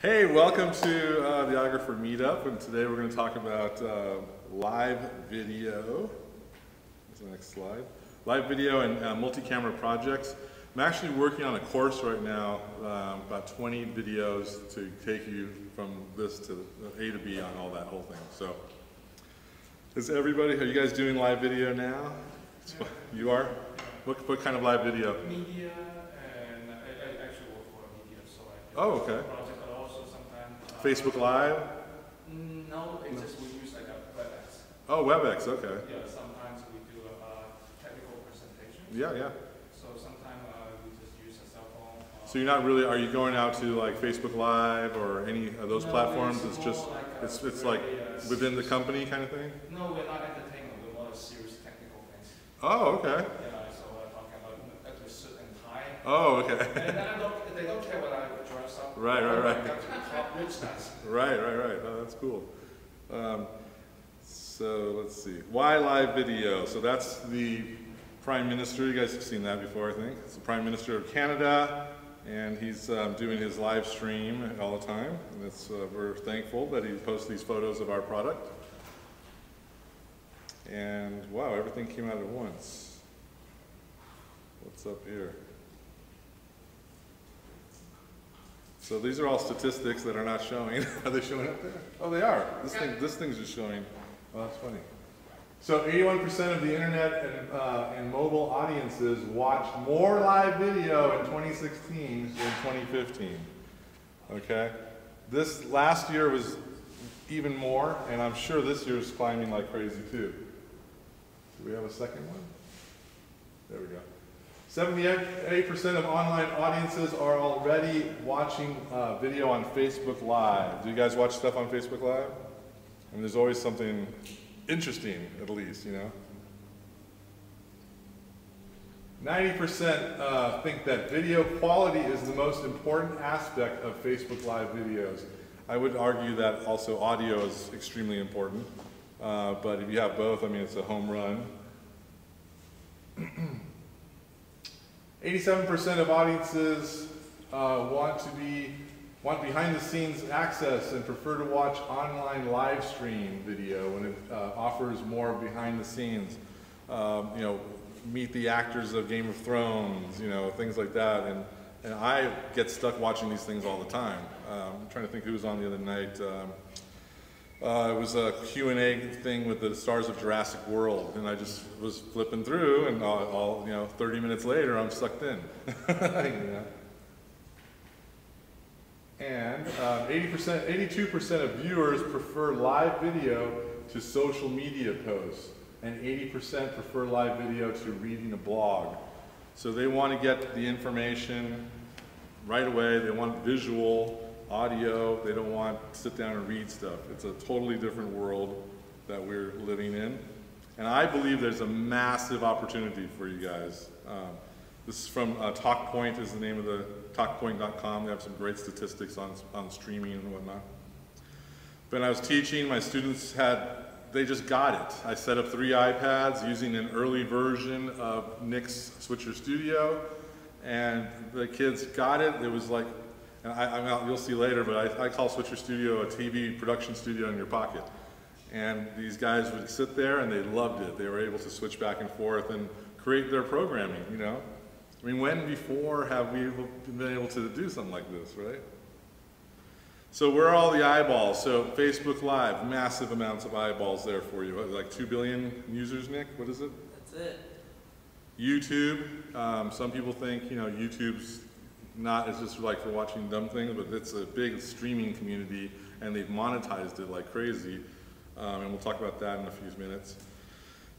Hey, welcome to the iOgrapher meetup, and today we're going to talk about live video. That's the next slide. Live video and multi-camera projects. I'm actually working on a course right now, about 20 videos to take you from this to A to B on all that whole thing. So, are you guys doing live video now? Yeah. You are? What kind of live video? Media, and I actually work for media, so I do Oh, okay. project, but also sometimes Facebook Live? No, it's just we use like a WebEx. Oh, WebEx, okay. Yeah, sometimes we do a technical presentation. Yeah, yeah. So sometimes we just use a cell phone. So you're not really, are you going out to like Facebook Live or any of those platforms? It's just, it's like within the company kind of thing? No, we're not entertainment, we're more serious technical things. Oh, okay. Yeah, so we're talking about at a certain time. Oh, okay. And they don't care what I dress up. Right. Right. Oh, that's cool. So let's see. Why live video? So that's the Prime Minister. You guys have seen that before, I think. It's the Prime Minister of Canada, and he's doing his live stream all the time. And it's, we're thankful that he posts these photos of our product. And wow, everything came out at once. What's up here? So these are all statistics that are not showing. Are they showing up there? Oh, they are. This thing's just showing. Oh, that's funny. So 81% of the internet and mobile audiences watched more live video in 2016 than 2015. Okay? This last year was even more, and I'm sure this year is climbing like crazy too. Do we have a second one? There we go. 78% of online audiences are already watching video on Facebook Live. Do you guys watch stuff on Facebook Live? I mean, there's always something interesting, at least, you know? 90% think that video quality is the most important aspect of Facebook Live videos. I would argue that also audio is extremely important, but if you have both, I mean, it's a home run. 87% of audiences want behind-the-scenes access and prefer to watch online live stream video when it offers more behind-the-scenes. You know, meet the actors of Game of Thrones, you know, things like that. And I get stuck watching these things all the time. I'm trying to think who was on the other night. It was a Q&A thing with the stars of Jurassic World, and I just was flipping through, and all you know, 30 minutes later, I'm sucked in. You know? And 82% of viewers prefer live video to social media posts, and 80% prefer live video to reading a blog. So they want to get the information right away. They want visual, audio. They don't want to sit down and read stuff. It's a totally different world that we're living in. And I believe there's a massive opportunity for you guys. This is from TalkPoint is the name of the talkpoint.com. They have some great statistics on streaming and whatnot. When I was teaching, my students they just got it. I set up 3 iPads using an early version of Nick's Switcher Studio, and the kids got it. It was like, and you'll see later, but I call Switcher Studio a TV production studio in your pocket. And these guys would sit there and they loved it. They were able to switch back and forth and create their programming, you know? I mean, when before have we been able to do something like this, right? So where are all the eyeballs? So Facebook Live, massive amounts of eyeballs there for you. What, like 2 billion users, Nick? What is it? That's it. YouTube, some people think, you know, YouTube's it's just like for watching dumb things, but it's a big streaming community, and they've monetized it like crazy. And we'll talk about that in a few minutes.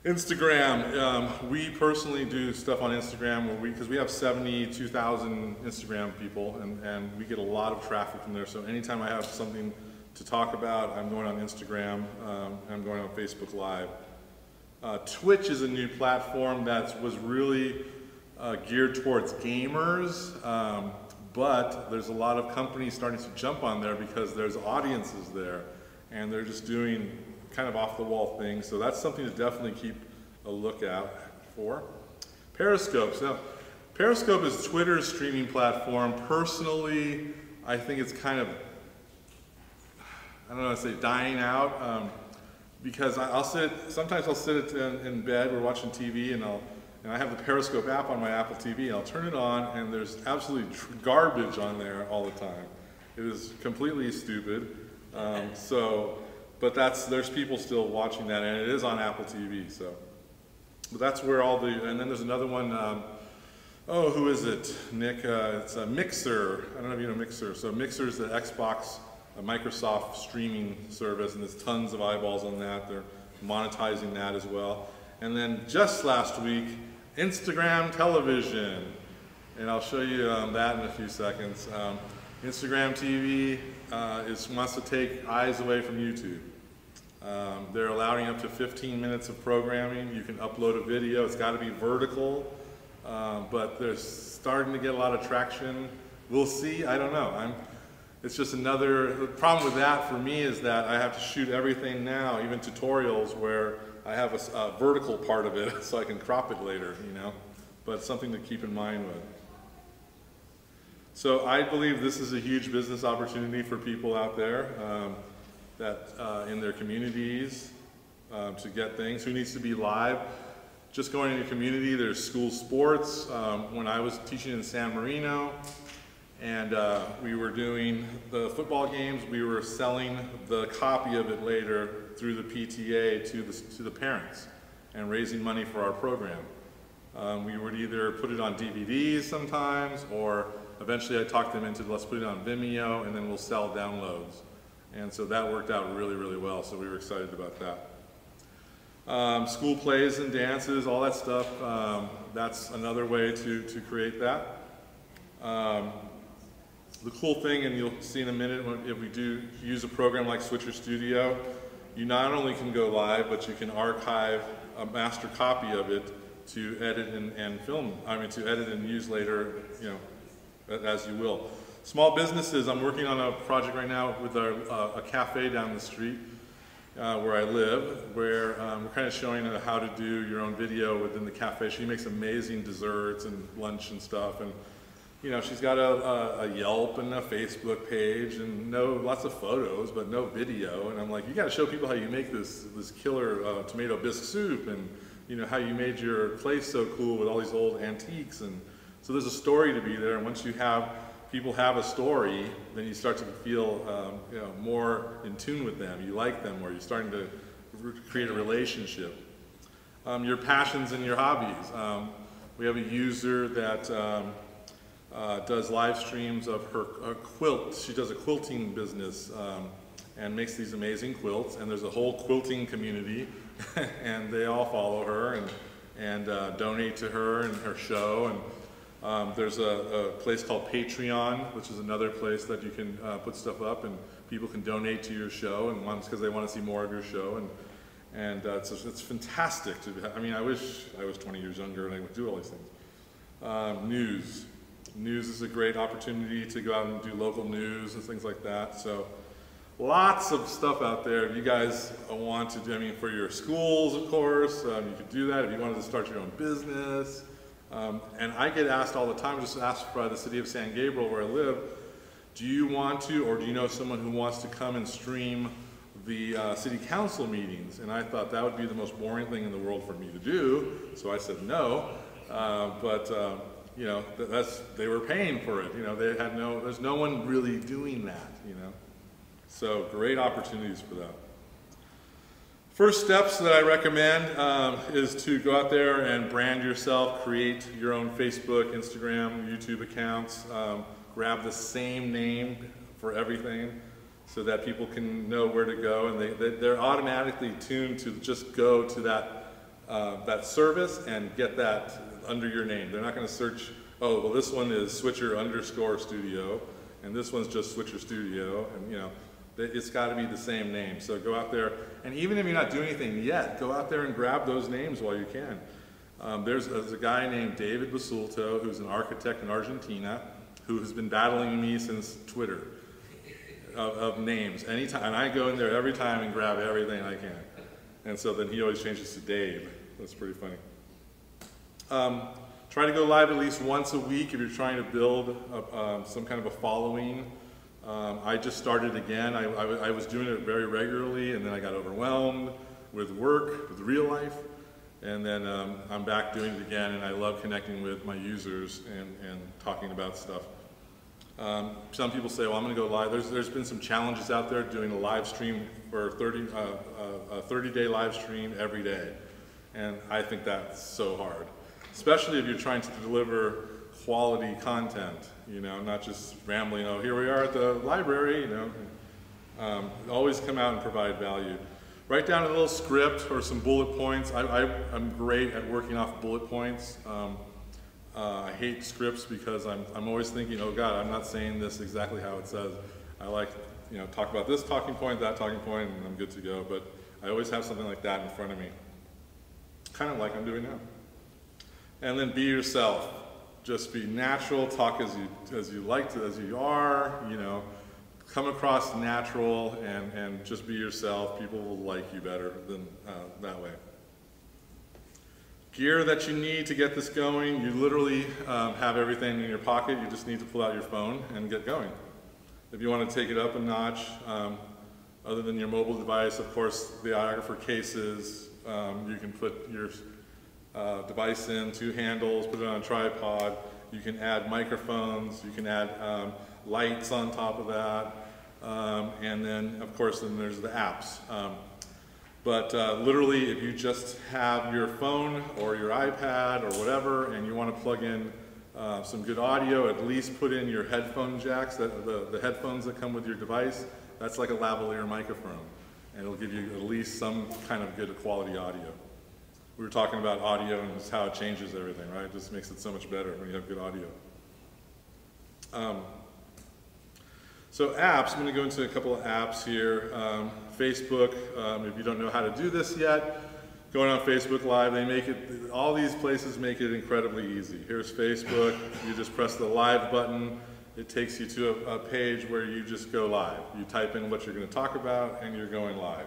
Instagram, we personally do stuff on Instagram because we have 72,000 Instagram people, and we get a lot of traffic from there. So anytime I have something to talk about, I'm going on Instagram, I'm going on Facebook Live. Twitch is a new platform that was really geared towards gamers, but there's a lot of companies starting to jump on there because there's audiences there, and they're just doing kind of off-the-wall things, so that's something to definitely keep a lookout for. Periscope. So Periscope is Twitter's streaming platform. Personally, I think it's kind of I don't know, say dying out, because sometimes I'll sit in bed, we're watching TV, and I have the Periscope app on my Apple TV, and I'll turn it on, and there's absolutely garbage on there all the time. It is completely stupid. But there's people still watching that, and it is on Apple TV. So, but that's where and then there's another one. Who is it, Nick? It's a Mixer. I don't know if you know Mixer. So Mixer is the Xbox, Microsoft streaming service, and there's tons of eyeballs on that. They're monetizing that as well. And then just last week, Instagram television, and I'll show you that in a few seconds. Instagram TV wants to take eyes away from YouTube. They're allowing up to 15 minutes of programming. You can upload a video. It's got to be vertical, but they're starting to get a lot of traction. We'll see. I don't know. It's just the problem with that for me is that I have to shoot everything now, even tutorials where I have a vertical part of it so I can crop it later, you know, but it's something to keep in mind with. So I believe this is a huge business opportunity for people out there in their communities to get things. Who needs to be live? Just going into community, there's school sports. When I was teaching in San Marino and we were doing the football games, we were selling the copy of it later through the PTA to the parents and raising money for our program. We would either put it on DVDs sometimes, or eventually I talked them into, let's put it on Vimeo, and then we'll sell downloads. And so that worked out really, really well, so we were excited about that. School plays and dances, all that stuff, that's another way to create that. The cool thing, and you'll see in a minute, if we do use a program like Switcher Studio, you not only can go live, but you can archive a master copy of it to edit and film, to edit and use later, you know, as you will. Small businesses, I'm working on a project right now with a cafe down the street where I live, where we're kind of showing how to do your own video within the cafe. She makes amazing desserts and lunch and stuff, and you know, she's got a Yelp and a Facebook page and lots of photos, but no video. And I'm like, you got to show people how you make this killer tomato bisque soup, and you know how you made your place so cool with all these old antiques. And so there's a story to be there. And once people have a story, then you start to feel you know, more in tune with them. You like them, or you're starting to create a relationship. Your passions and your hobbies. We have a user that does live streams of her quilt. She does a quilting business and makes these amazing quilts, and there's a whole quilting community and they all follow her and donate to her and her show. And there's a place called Patreon, which is another place that you can put stuff up and people can donate to your show, and one's because they want to see more of your show. And it's fantastic I mean, I wish I was 20 years younger and I would do all these things. News. News is a great opportunity to go out and do local news and things like that. So lots of stuff out there. If you guys want to do, I mean, for your schools, of course, you could do that. If you wanted to start your own business. And I get asked all the time, just asked by the city of San Gabriel where I live, do you want to, or do you know someone who wants to come and stream the city council meetings? And I thought that would be the most boring thing in the world for me to do. So I said no, you know, they were paying for it. You know, there's no one really doing that, you know. So great opportunities for that. First steps that I recommend is to go out there and brand yourself, create your own Facebook, Instagram, YouTube accounts, grab the same name for everything so that people can know where to go, and they're automatically tuned to just go to that service and get that under your name. They're not going to search, oh, well, this one is Switcher_Studio, and this one's just Switcher Studio, and you know, it's got to be the same name. So go out there, and even if you're not doing anything yet, go out there and grab those names while you can. There's a guy named David Basulto, who's an architect in Argentina, who has been battling me since Twitter of names. Anytime, and I go in there every time and grab everything I can. And so then he always changes to Dave. That's pretty funny. Try to go live at least once a week if you're trying to build some kind of a following. I just started again. I was doing it very regularly, and then I got overwhelmed with work, with real life, and then I'm back doing it again, and I love connecting with my users and talking about stuff. Some people say, well, I'm going to go live. There's been some challenges out there doing a live stream for a 30-day live stream every day, and I think that's so hard, especially if you're trying to deliver quality content, you know, not just rambling, oh, here we are at the library, you know. Always come out and provide value. Write down a little script or some bullet points. I'm great at working off bullet points. I hate scripts because I'm always thinking, oh God, I'm not saying this exactly how it says. I like, you know, talk about this talking point, that talking point, and I'm good to go. But I always have something like that in front of me, kind of like I'm doing now. And then be yourself. Just be natural. Talk as you like to, as you are. You know, come across natural and just be yourself. People will like you better than that way. Gear that you need to get this going, you literally have everything in your pocket. You just need to pull out your phone and get going. If you want to take it up a notch, other than your mobile device, of course, the iOgrapher cases, you can put your device in, 2 handles, put it on a tripod. You can add microphones, you can add lights on top of that, and then, of course, then there's the apps. But literally, if you just have your phone or your iPad or whatever, and you want to plug in some good audio, at least put in your headphone jacks, the headphones that come with your device. That's like a lavalier microphone, and it'll give you at least some kind of good quality audio. We were talking about audio and just how it changes everything, right? It just makes it so much better when you have good audio. So apps, I'm going to go into a couple of apps here. Facebook, if you don't know how to do this yet, going on Facebook Live, they make it, all these places make it incredibly easy. Here's Facebook, you just press the live button, it takes you to a page where you just go live. You type in what you're going to talk about and you're going live.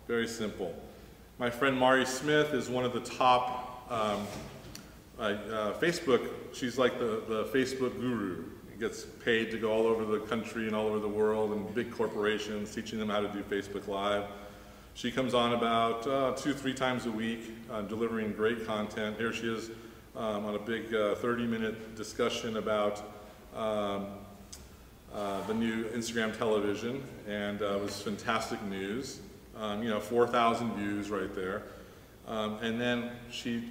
Very simple. My friend Mari Smith is one of the top Facebook, she's like the Facebook guru. Gets paid to go all over the country and all over the world and big corporations, teaching them how to do Facebook Live. She comes on about 2-3 times a week, delivering great content. Here she is on a big 30-minute discussion about the new Instagram television, and it was fantastic news. You know, 4,000 views right there. And then she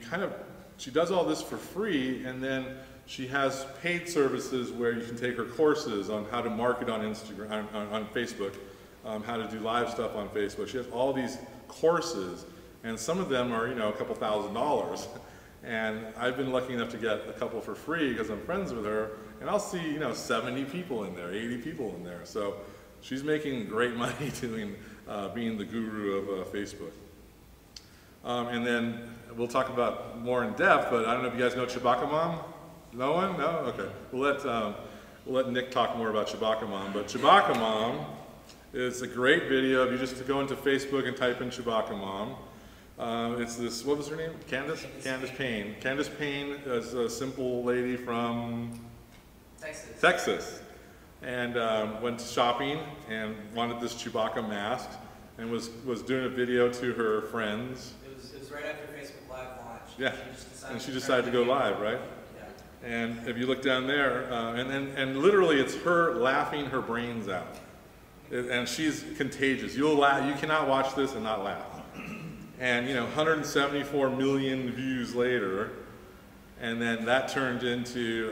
does all this for free, and then she has paid services where you can take her courses on how to market on Instagram, on Facebook, how to do live stuff on Facebook. She has all these courses, and some of them are, you know, a couple $1,000s. And I've been lucky enough to get a couple for free because I'm friends with her, and I'll see, you know, 70 people in there, 80 people in there. So she's making great money doing, being the guru of Facebook. And then we'll talk about more in depth, but I don't know if you guys know Chewbacca Mom. No one? No? Okay. We'll let Nick talk more about Chewbacca Mom. But Chewbacca Mom is a great video. If you just go into Facebook and type in Chewbacca Mom, it's this, what was her name? Candace? Candace Payne. Candace Payne is a simple lady from Texas. And went shopping and wanted this Chewbacca mask and was doing a video to her friends. It was right after Facebook Live launch. Yeah. She decided to go live, right? And if you look down there, and literally it's her laughing her brains out. And she's contagious. You'll laugh, you cannot watch this and not laugh. And you know, 174 million views later, and then that turned into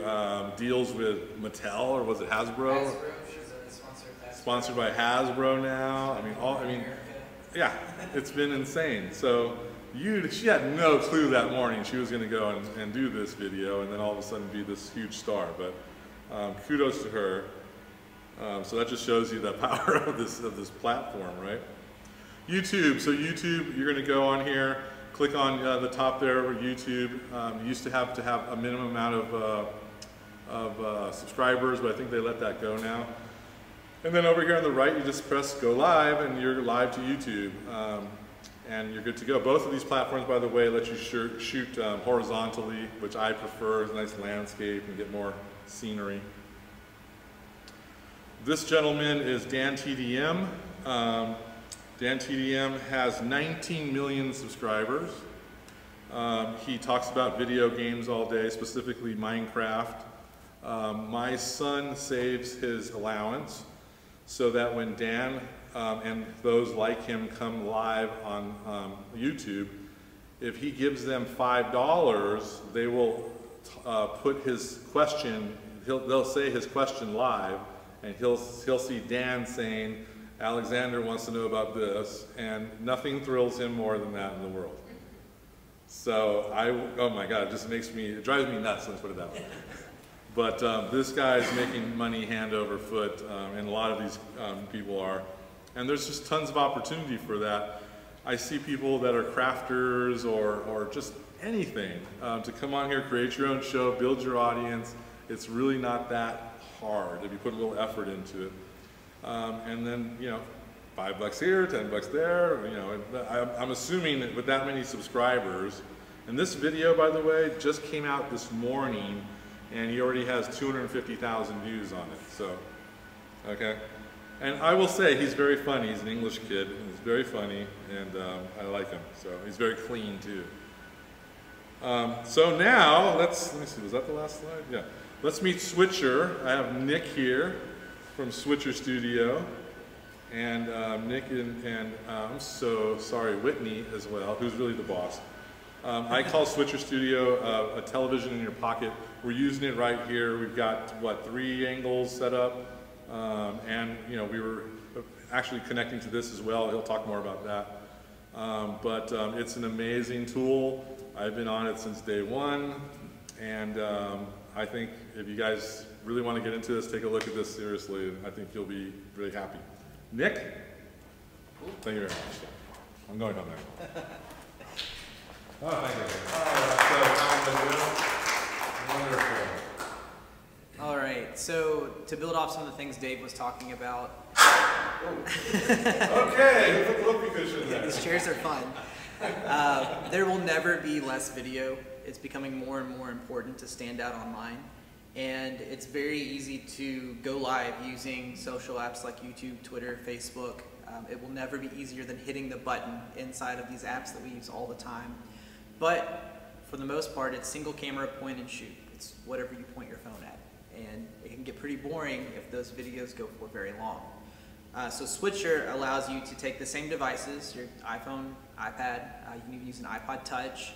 deals with Mattel, or was it Hasbro? Hasbro, she's sponsored by Hasbro now. Yeah, it's been insane. So she had no clue that morning she was going to go and do this video and then all of a sudden be this huge star. But kudos to her. So that just shows you the power of this platform, right? YouTube. So YouTube, you're going to go on here, click on the top there where YouTube. You used to have a minimum amount of subscribers, but I think they let that go now. And then over here on the right, you just press go live, and you're live to YouTube. And you're good to go. Both of these platforms, by the way, let you shoot horizontally, which I prefer. It's a nice landscape and get more scenery. This gentleman is Dan TDM. Dan TDM has 19 million subscribers. He talks about video games all day, specifically Minecraft. My son saves his allowance so that when Dan and those like him come live on YouTube, if he gives them $5, they will put his question, they'll say his question live, and he'll see Dan saying, Alexander wants to know about this, and nothing thrills him more than that in the world. So oh my God, it drives me nuts, let's put it that way. But this guy is making money hand over foot, and a lot of these people are. And there's just tons of opportunity for that. I see people that are crafters or just anything to come on here, create your own show, build your audience. It's really not that hard if you put a little effort into it. And then, you know, $5 here, $10 there, you know, I'm assuming that with that many subscribers, and this video, by the way, just came out this morning, and he already has 250,000 views on it, so, okay. And I will say, he's very funny. He's an English kid, and he's very funny, and I like him, so he's very clean, too. So now, let me see, was that the last slide? Yeah. Let's meet Switcher. I have Nick here from Switcher Studio, and Nick and I'm so sorry, Whitney as well, who's really the boss. I call Switcher Studio a television in your pocket. We're using it right here. We've got, what, 3 angles set up, and you know, we were actually connecting to this as well. He'll talk more about that. But it's an amazing tool. I've been on it since day one, and I think if you guys really want to get into this, take a look at this seriously, and I think you'll be really happy. Nick? Thank you very much. I'm going home now. Oh, thank you. Wonderful. All right, so to build off some of the things Dave was talking about. Okay, put the whoopee cushion there. These chairs are fun. There will never be less video. It's becoming more and more important to stand out online. And it's very easy to go live using social apps like YouTube, Twitter, Facebook. It will never be easier than hitting the button inside of these apps that we use all the time. But for the most part, it's single camera, point and shoot. It's whatever you point your phone at. And it can get pretty boring if those videos go for very long. So Switcher allows you to take the same devices, your iPhone, iPad, you can even use an iPod Touch,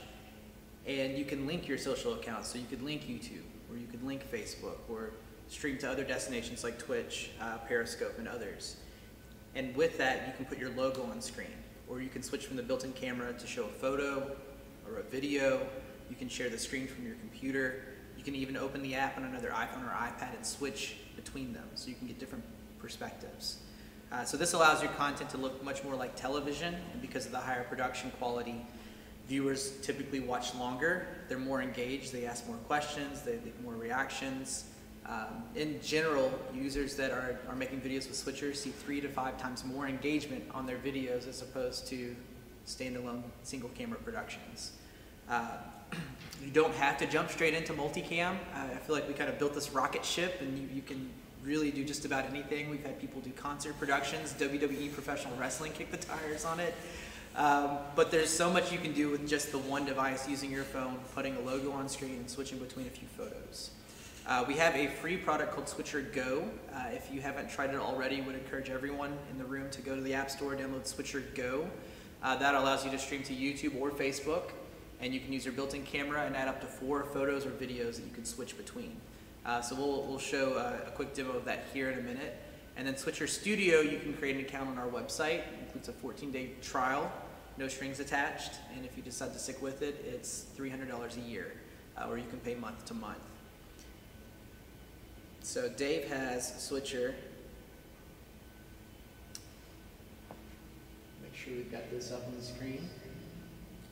and you can link your social accounts. So you could link YouTube, or you could link Facebook, or stream to other destinations like Twitch, Periscope, and others. And with that, you can put your logo on screen, or you can switch from the built-in camera to show a photo or a video. You can share the screen from your computer. You can even open the app on another iPhone or iPad and switch between them, so you can get different perspectives. So this allows your content to look much more like television, and because of the higher production quality, viewers typically watch longer, they're more engaged, they ask more questions, they get more reactions. In general, users that are making videos with Switcher see 3 to 5 times more engagement on their videos as opposed to standalone single camera productions. You don't have to jump straight into multicam. I feel like we kind of built this rocket ship, and you can really do just about anything. We've had people do concert productions, WWE professional wrestling kick the tires on it. But there's so much you can do with just the one device, using your phone, putting a logo on screen, and switching between a few photos. We have a free product called Switcher Go. If you haven't tried it already, I would encourage everyone in the room to go to the App Store, download Switcher Go. That allows you to stream to YouTube or Facebook, and you can use your built-in camera and add up to 4 photos or videos that you can switch between. So we'll show a quick demo of that here in a minute. And then Switcher Studio, you can create an account on our website. It includes a 14-day trial, no strings attached, and if you decide to stick with it, it's $300 a year, or you can pay month to month. So Dave has Switcher. Make sure we've got this up on the screen.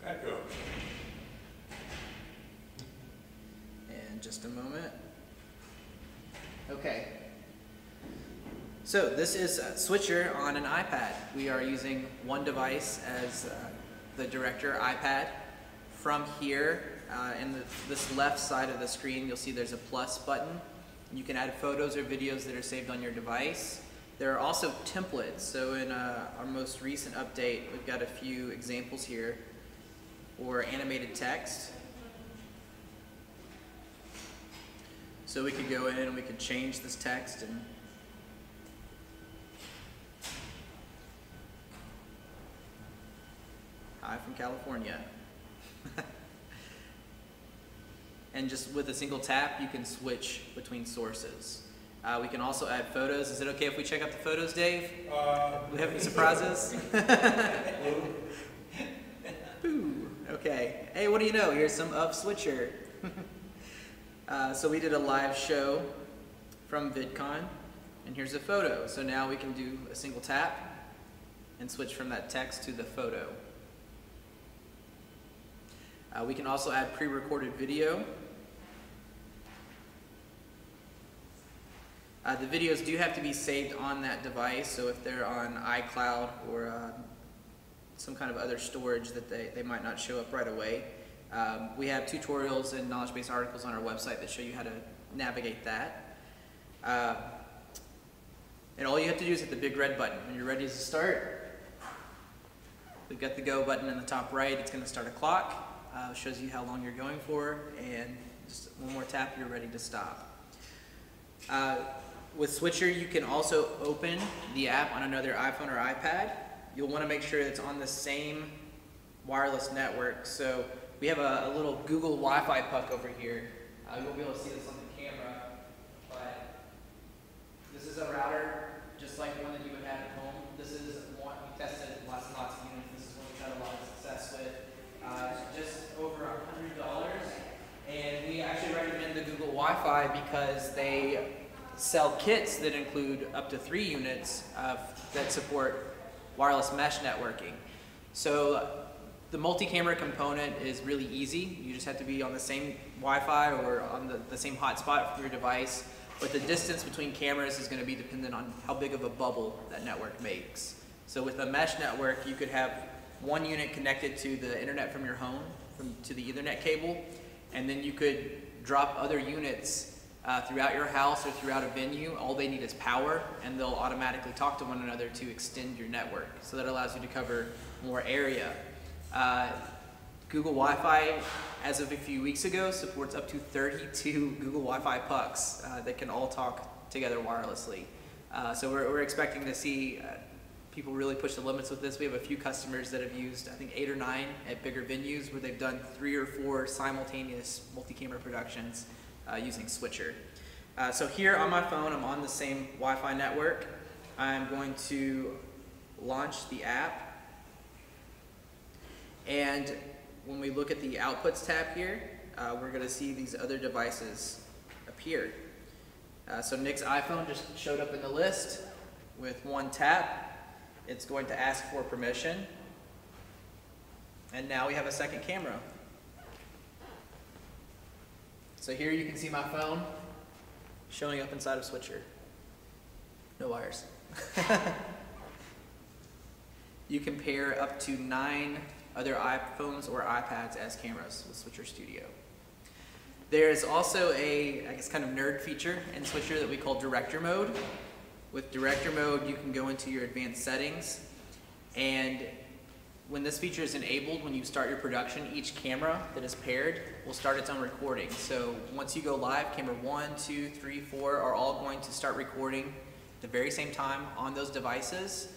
Echo. And just a moment. Okay. So this is Switcher on an iPad. We are using one device as the director iPad. From here, in this left side of the screen, you'll see there's a plus button. You can add photos or videos that are saved on your device. There are also templates. So in our most recent update, we've got a few examples here, or animated text. So we could go in and we could change this text and hi from California. And just with a single tap, you can switch between sources. We can also add photos. Is it okay if we check out the photos, Dave? We have any surprises? Boo. Okay. Hey, what do you know? Here's some of Switcher. So we did a live show from VidCon, and here's a photo. So now we can do a single tap and switch from that text to the photo. We can also add pre-recorded video. The videos do have to be saved on that device, so if they're on iCloud or some kind of other storage that they might not show up right away. We have tutorials and knowledge base articles on our website that show you how to navigate that. And all you have to do is hit the big red button. When you're ready to start, we've got the go button in the top right. It's going to start a clock. Shows you how long you're going for, and just one more tap, you're ready to stop. With Switcher, you can also open the app on another iPhone or iPad. You'll want to make sure it's on the same wireless network. So we have a little Google Wi-Fi puck over here. You won't be able to see this on the camera, but this is a router just like one that you would have at home. This is one we tested lots and lots of units. This is one we've had a lot of success with. It's just over $100, and we actually recommend the Google Wi-Fi because they sell kits that include up to 3 units that support wireless mesh networking. So the multi-camera component is really easy. You just have to be on the same Wi-Fi or on the same hotspot from your device, but the distance between cameras is going to be dependent on how big of a bubble that network makes. So with a mesh network, you could have one unit connected to the internet from your home, to the Ethernet cable, and then you could drop other units throughout your house or throughout a venue. All they need is power, and they'll automatically talk to one another to extend your network. So that allows you to cover more area. Google Wi-Fi, as of a few weeks ago, supports up to 32 Google Wi-Fi pucks that can all talk together wirelessly. So we're expecting to see people really push the limits with this. We have a few customers that have used, I think, 8 or 9 at bigger venues where they've done 3 or 4 simultaneous multi-camera productions using Switcher. So here on my phone, I'm on the same Wi-Fi network. I'm going to launch the app. And when we look at the Outputs tab here, we're going to see these other devices appear. So Nick's iPhone just showed up in the list with one tap. It's going to ask for permission. And now we have a second camera. So here you can see my phone showing up inside of Switcher. No wires. You can pair up to 9 other iPhones or iPads as cameras with Switcher Studio. There is also a, I guess, kind of nerd feature in Switcher that we call Director Mode. With Director Mode, you can go into your advanced settings, and when this feature is enabled, when you start your production, each camera that is paired will start its own recording. So once you go live, camera 1, 2, 3, 4 are all going to start recording at the very same time on those devices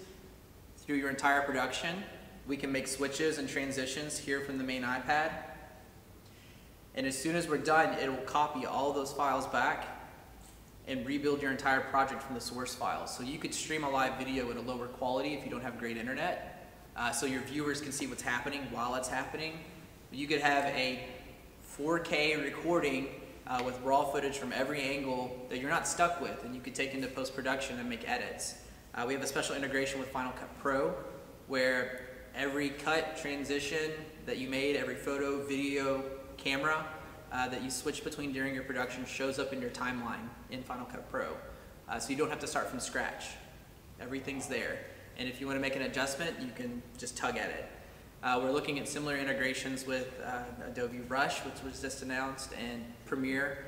through your entire production. We can make switches and transitions here from the main iPad. And as soon as we're done, it will copy all those files back and rebuild your entire project from the source files. So you could stream a live video at a lower quality if you don't have great internet. So your viewers can see what's happening while it's happening. You could have a 4K recording with raw footage from every angle that you're not stuck with, and you could take into post-production and make edits. We have a special integration with Final Cut Pro, where every cut, transition that you made, every photo, video, camera that you switch between during your production shows up in your timeline in Final Cut Pro. So you don't have to start from scratch. Everything's there. And if you want to make an adjustment, you can just tug at it. We're looking at similar integrations with Adobe Rush, which was just announced, and Premiere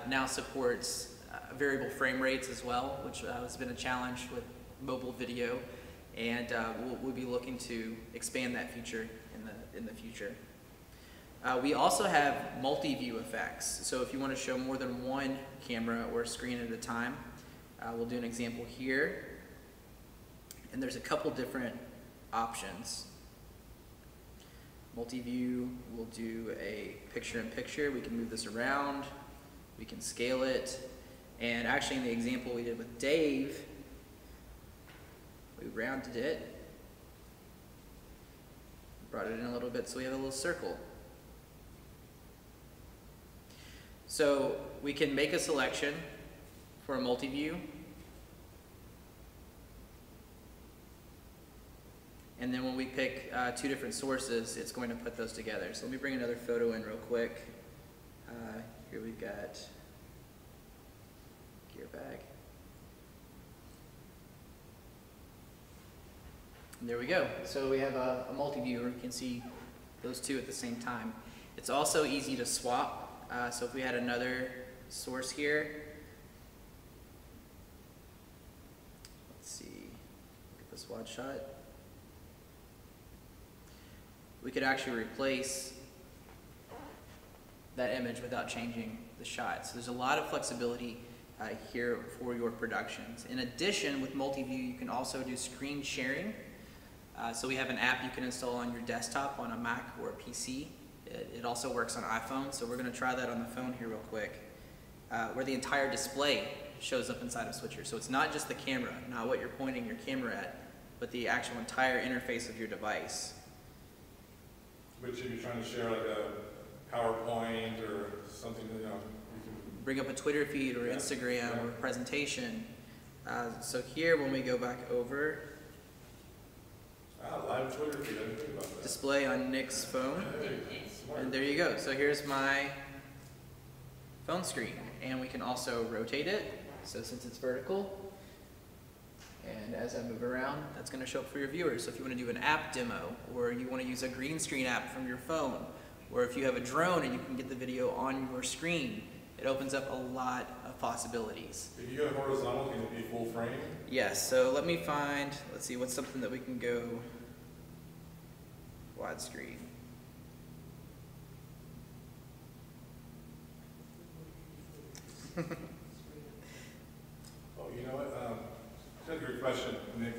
now supports variable frame rates as well, which has been a challenge with mobile video, and we'll be looking to expand that feature in the future. We also have multi-view effects, so if you want to show more than one camera or screen at a time, we'll do an example here, and there's a couple different options. Multi-view, we'll do a picture-in-picture. We can move this around, we can scale it, and actually in the example we did with Dave, we rounded it, brought it in a little bit so we have a little circle. So we can make a selection for a multi-view, and then when we pick two different sources, it's going to put those together. So let me bring another photo in real quick. Here we've got gear bag. And there we go. So we have a multi-view where you can see those two at the same time. It's also easy to swap. So if we had another source here, let's see, look at this wide shot. We could actually replace that image without changing the shot. So there's a lot of flexibility here for your productions. In addition, with multi-view, you can also do screen sharing. So we have an app you can install on your desktop on a Mac or a PC. It also works on iPhone, so we're going to try that on the phone here real quick, where the entire display shows up inside of Switcher. So it's not just the camera, not what you're pointing your camera at, but the actual entire interface of your device. Which if you're trying to share like a PowerPoint or something, you know, you can bring up a Twitter feed or Instagram or a presentation. So here, when we go back over, live Twitter feed, I didn't think about that. Display on Nick's phone, Smart. and there you go. So here's my phone screen, and we can also rotate it. So since it's vertical, and as I move around, that's going to show up for your viewers. So if you want to do an app demo, or you want to use a green screen app from your phone, or if you have a drone and you can get the video on your screen, it opens up a lot of possibilities. If you go horizontal, can it be full frame? Yes, so let me find, let's see, what's something that we can go widescreen. Oh, you know what? That's a great question, Nick.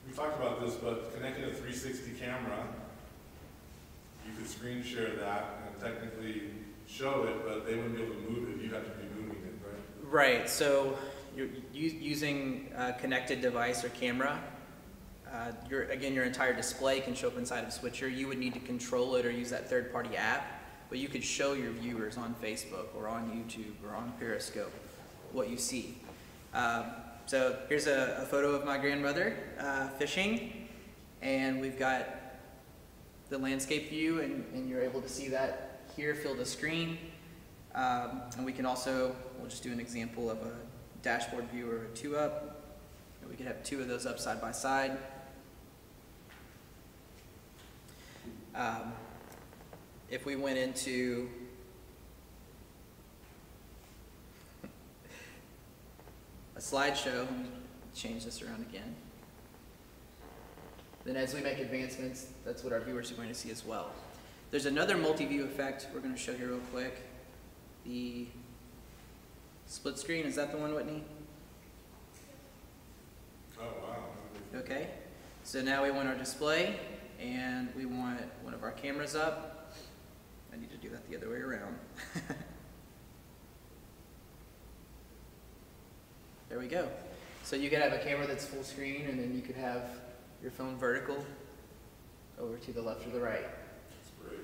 We talked about this, but connecting a 360 camera, you could screen share that and technically show it, but they wouldn't be able to move it. You have to be moving it, right? Right, so you're using a connected device or camera. Again, your entire display can show up inside of Switcher. You would need to control it or use that third-party app, but you could show your viewers on Facebook or on YouTube or on Periscope what you see. So here's a photo of my grandmother fishing, and we've got the landscape view, and you're able to see that here, fill the screen. And we can also, we'll just do an example of a dashboard view or a two up. And we could have two of those up side by side. If we went into a slideshow, let me change this around again. Then as we make advancements, that's what our viewers are going to see as well. There's another multi-view effect we're going to show here real quick. The split screen, is that the one, Whitney? Oh, wow. Okay, so now we want our display, and we want one of our cameras up. I need to do that the other way around. There we go. So you could have a camera that's full screen, and then you could have your phone vertical over to the left or the right. That's great.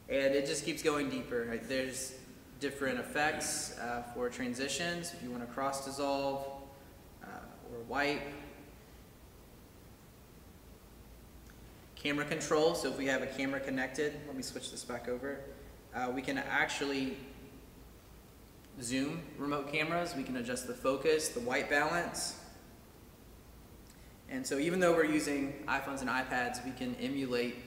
And it just keeps going deeper. Right? There's different effects for transitions. If you want to cross dissolve or wipe. Camera control. So if we have a camera connected, let me switch this back over. We can actually zoom remote cameras. We can adjust the focus, the white balance. And so even though we're using iPhones and iPads, we can emulate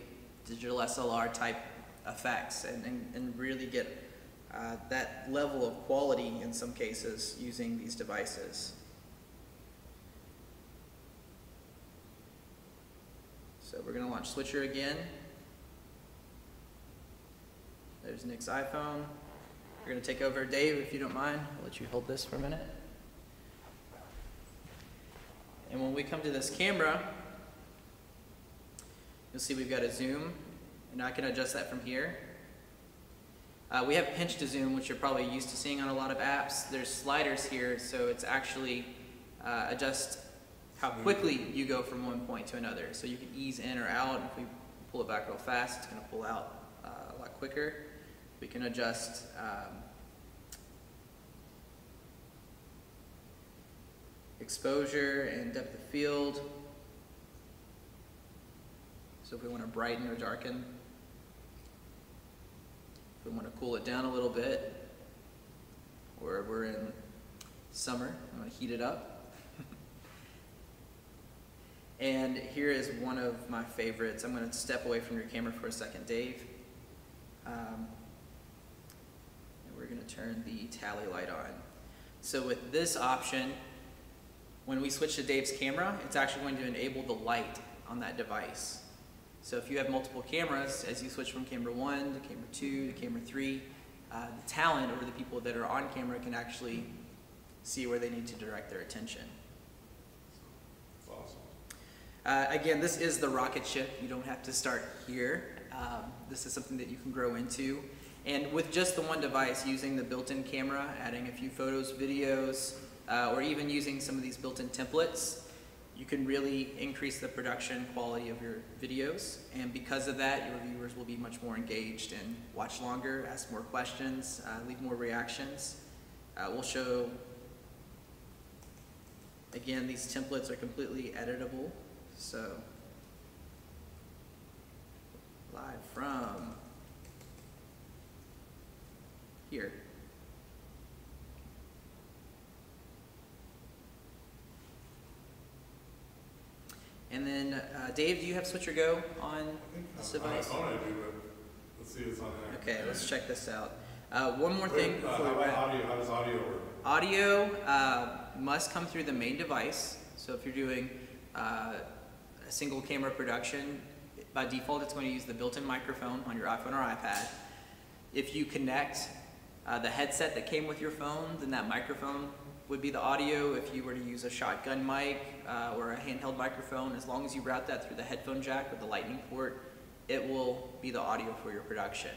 digital SLR type effects and really get that level of quality in some cases using these devices. So we're going to launch Switcher again. There's Nick's iPhone. We're going to take over. Dave, if you don't mind, I'll let you hold this for a minute. And when we come to this camera, you'll see we've got a zoom, and I can adjust that from here. We have pinch to zoom, which you're probably used to seeing on a lot of apps. There's sliders here, so it's actually adjust how quickly you go from one point to another. So you can ease in or out. If we pull it back real fast, it's going to pull out a lot quicker. We can adjust exposure and depth of field. So if we want to brighten or darken, if we want to cool it down a little bit, or we're in summer, I want to heat it up. And here is one of my favorites. I'm going to step away from your camera for a second, Dave. And we're going to turn the tally light on. So with this option, when we switch to Dave's camera, it's actually going to enable the light on that device. So if you have multiple cameras, as you switch from camera 1 to camera 2 to camera 3, the talent or the people that are on camera can actually see where they need to direct their attention. That's awesome. Again, this is the rocket ship. You don't have to start here. This is something that you can grow into. And with just the one device, using the built-in camera, adding a few photos, videos, or even using some of these built-in templates, you can really increase the production quality of your videos. And because of that, your viewers will be much more engaged and watch longer, ask more questions, leave more reactions. We'll show, again, these templates are completely editable. So, live from here. And then, Dave, do you have Switcher Go on this device? On my phone I do, but let's see if it's on there. Okay, let's check this out. One more thing before how we wrap. audio? How does audio work? Audio must come through the main device. So if you're doing a single camera production, by default it's going to use the built-in microphone on your iPhone or iPad. If you connect the headset that came with your phone, then that microphone would be the audio. If you were to use a shotgun mic or a handheld microphone, as long as you route that through the headphone jack with the lightning port, it will be the audio for your production.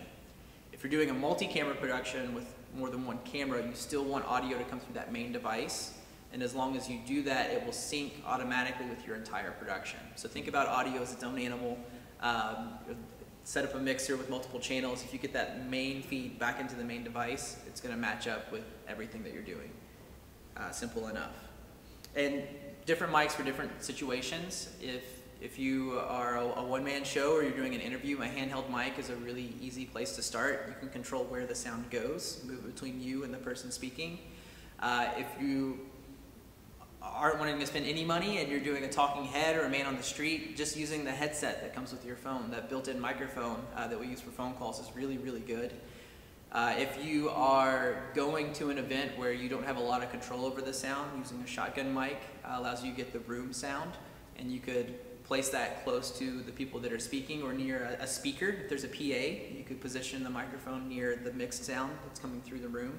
If you're doing a multi-camera production with more than one camera, you still want audio to come through that main device. And as long as you do that, it will sync automatically with your entire production. So think about audio as its own animal. Set up a mixer with multiple channels. If you get that main feed back into the main device, it's going to match up with everything that you're doing. Simple enough. And different mics for different situations. If you are a one-man show or you're doing an interview, a handheld mic is a really easy place to start. You can control where the sound goes, move between you and the person speaking. If you aren't wanting to spend any money and you're doing a talking head or a man on the street, just using the headset that comes with your phone, that built-in microphone that we use for phone calls is really, really good. If you are going to an event where you don't have a lot of control over the sound, using a shotgun mic allows you to get the room sound, and you could place that close to the people that are speaking or near a speaker. If there's a PA, you could position the microphone near the mixed sound that's coming through the room.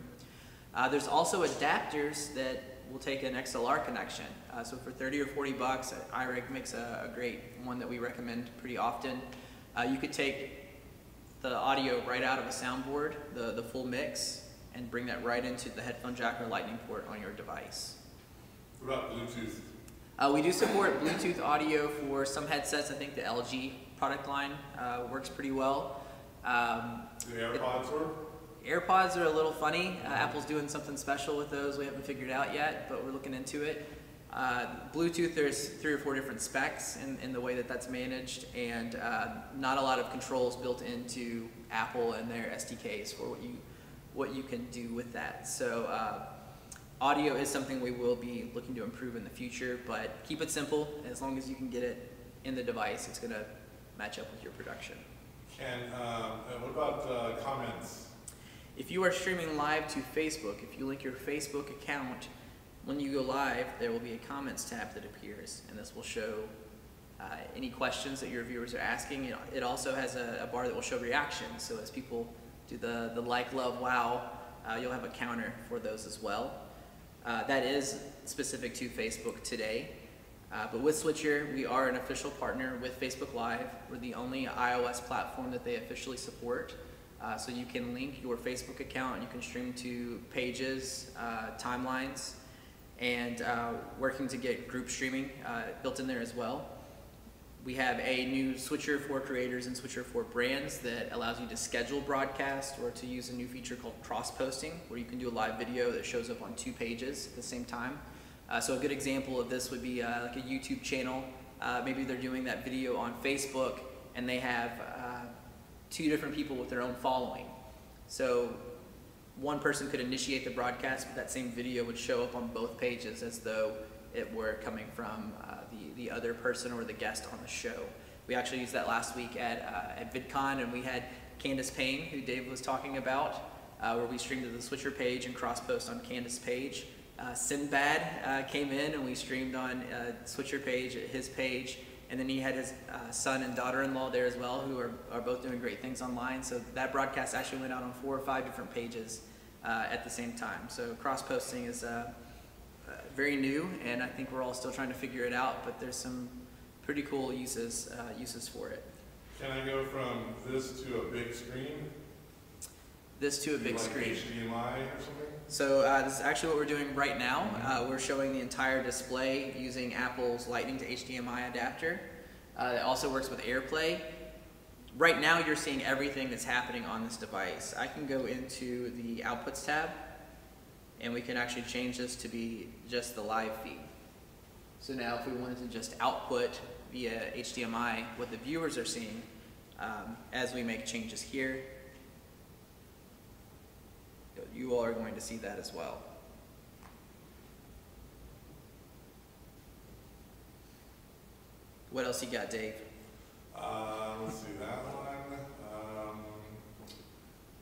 There's also adapters that will take an XLR connection. So for 30 or 40 bucks, iRig makes a great one that we recommend pretty often. You could take the audio right out of a soundboard, the full mix, and bring that right into the headphone jack or lightning port on your device. What about Bluetooth? We do support Bluetooth audio for some headsets. I think the LG product line works pretty well. Do the AirPods work? AirPods are a little funny. Apple's doing something special with those we haven't figured out yet, but we're looking into it. Bluetooth, there's 3 or 4 different specs in the way that that's managed, and not a lot of controls built into Apple and their SDKs for what you can do with that. So audio is something we will be looking to improve in the future, but keep it simple. As long as you can get it in the device, it's going to match up with your production. And what about comments? If you are streaming live to Facebook, if you link your Facebook account, when you go live, there will be a comments tab that appears, and this will show any questions that your viewers are asking. It also has a bar that will show reactions, so as people do the like, love, wow, you'll have a counter for those as well. That is specific to Facebook today. But with Switcher, we are an official partner with Facebook Live. We're the only iOS platform that they officially support. So you can link your Facebook account and you can stream to pages, timelines, and working to get group streaming built in there as well. We have a new Switcher for creators and Switcher for brands that allows you to schedule broadcast or to use a new feature called cross-posting, where you can do a live video that shows up on 2 pages at the same time. So a good example of this would be like a YouTube channel. Maybe they're doing that video on Facebook and they have 2 different people with their own following. So one person could initiate the broadcast, but that same video would show up on both pages as though it were coming from the other person or the guest on the show. We actually used that last week at VidCon, and we had Candace Payne, who Dave was talking about, where we streamed to the Switcher page and cross-post on Candace's page. Sinbad came in and we streamed on Switcher page at his page, and then he had his son and daughter-in-law there as well, who are both doing great things online. So that broadcast actually went out on 4 or 5 different pages at the same time. So cross-posting is very new, and I think we're all still trying to figure it out, but there's some pretty cool uses for it. Can I go from this to a big screen? This to a big screen. HDMI or something? So this is actually what we're doing right now. We're showing the entire display using Apple's Lightning to HDMI adapter. It also works with AirPlay. Right now you're seeing everything that's happening on this device. I can go into the Outputs tab, and we can actually change this to be just the live feed. So now if we wanted to just output via HDMI what the viewers are seeing, as we make changes here, you all are going to see that as well. What else you got, Dave? Let's see, that one.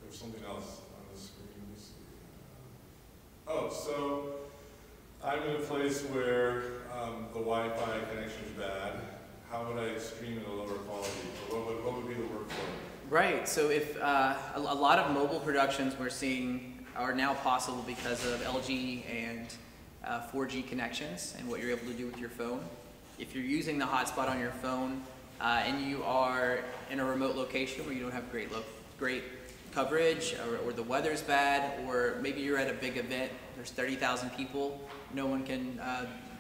There's something else on the screen. Let's see. Oh, so I'm in a place where the Wi-Fi connection is bad. How would I stream at a lower quality? Or what would be the workflow? Right, so if a lot of mobile productions we're seeing are now possible because of LG and 4G connections and what you're able to do with your phone. If you're using the hotspot on your phone and you are in a remote location where you don't have great coverage, or the weather's bad, or maybe you're at a big event, there's 30,000 people, no one can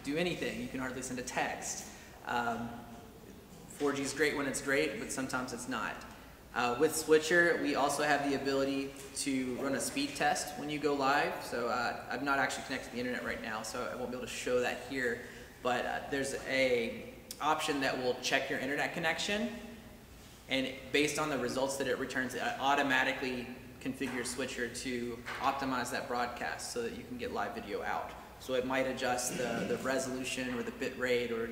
do anything, you can hardly send a text. 4G is great when it's great, but sometimes it's not. With Switcher, we also have the ability to run a speed test when you go live. So I'm not actually connected to the internet right now, so I won't be able to show that here. But there's a option that will check your internet connection, and based on the results that it returns, it automatically configures Switcher to optimize that broadcast so that you can get live video out. So it might adjust the resolution or the bit rate or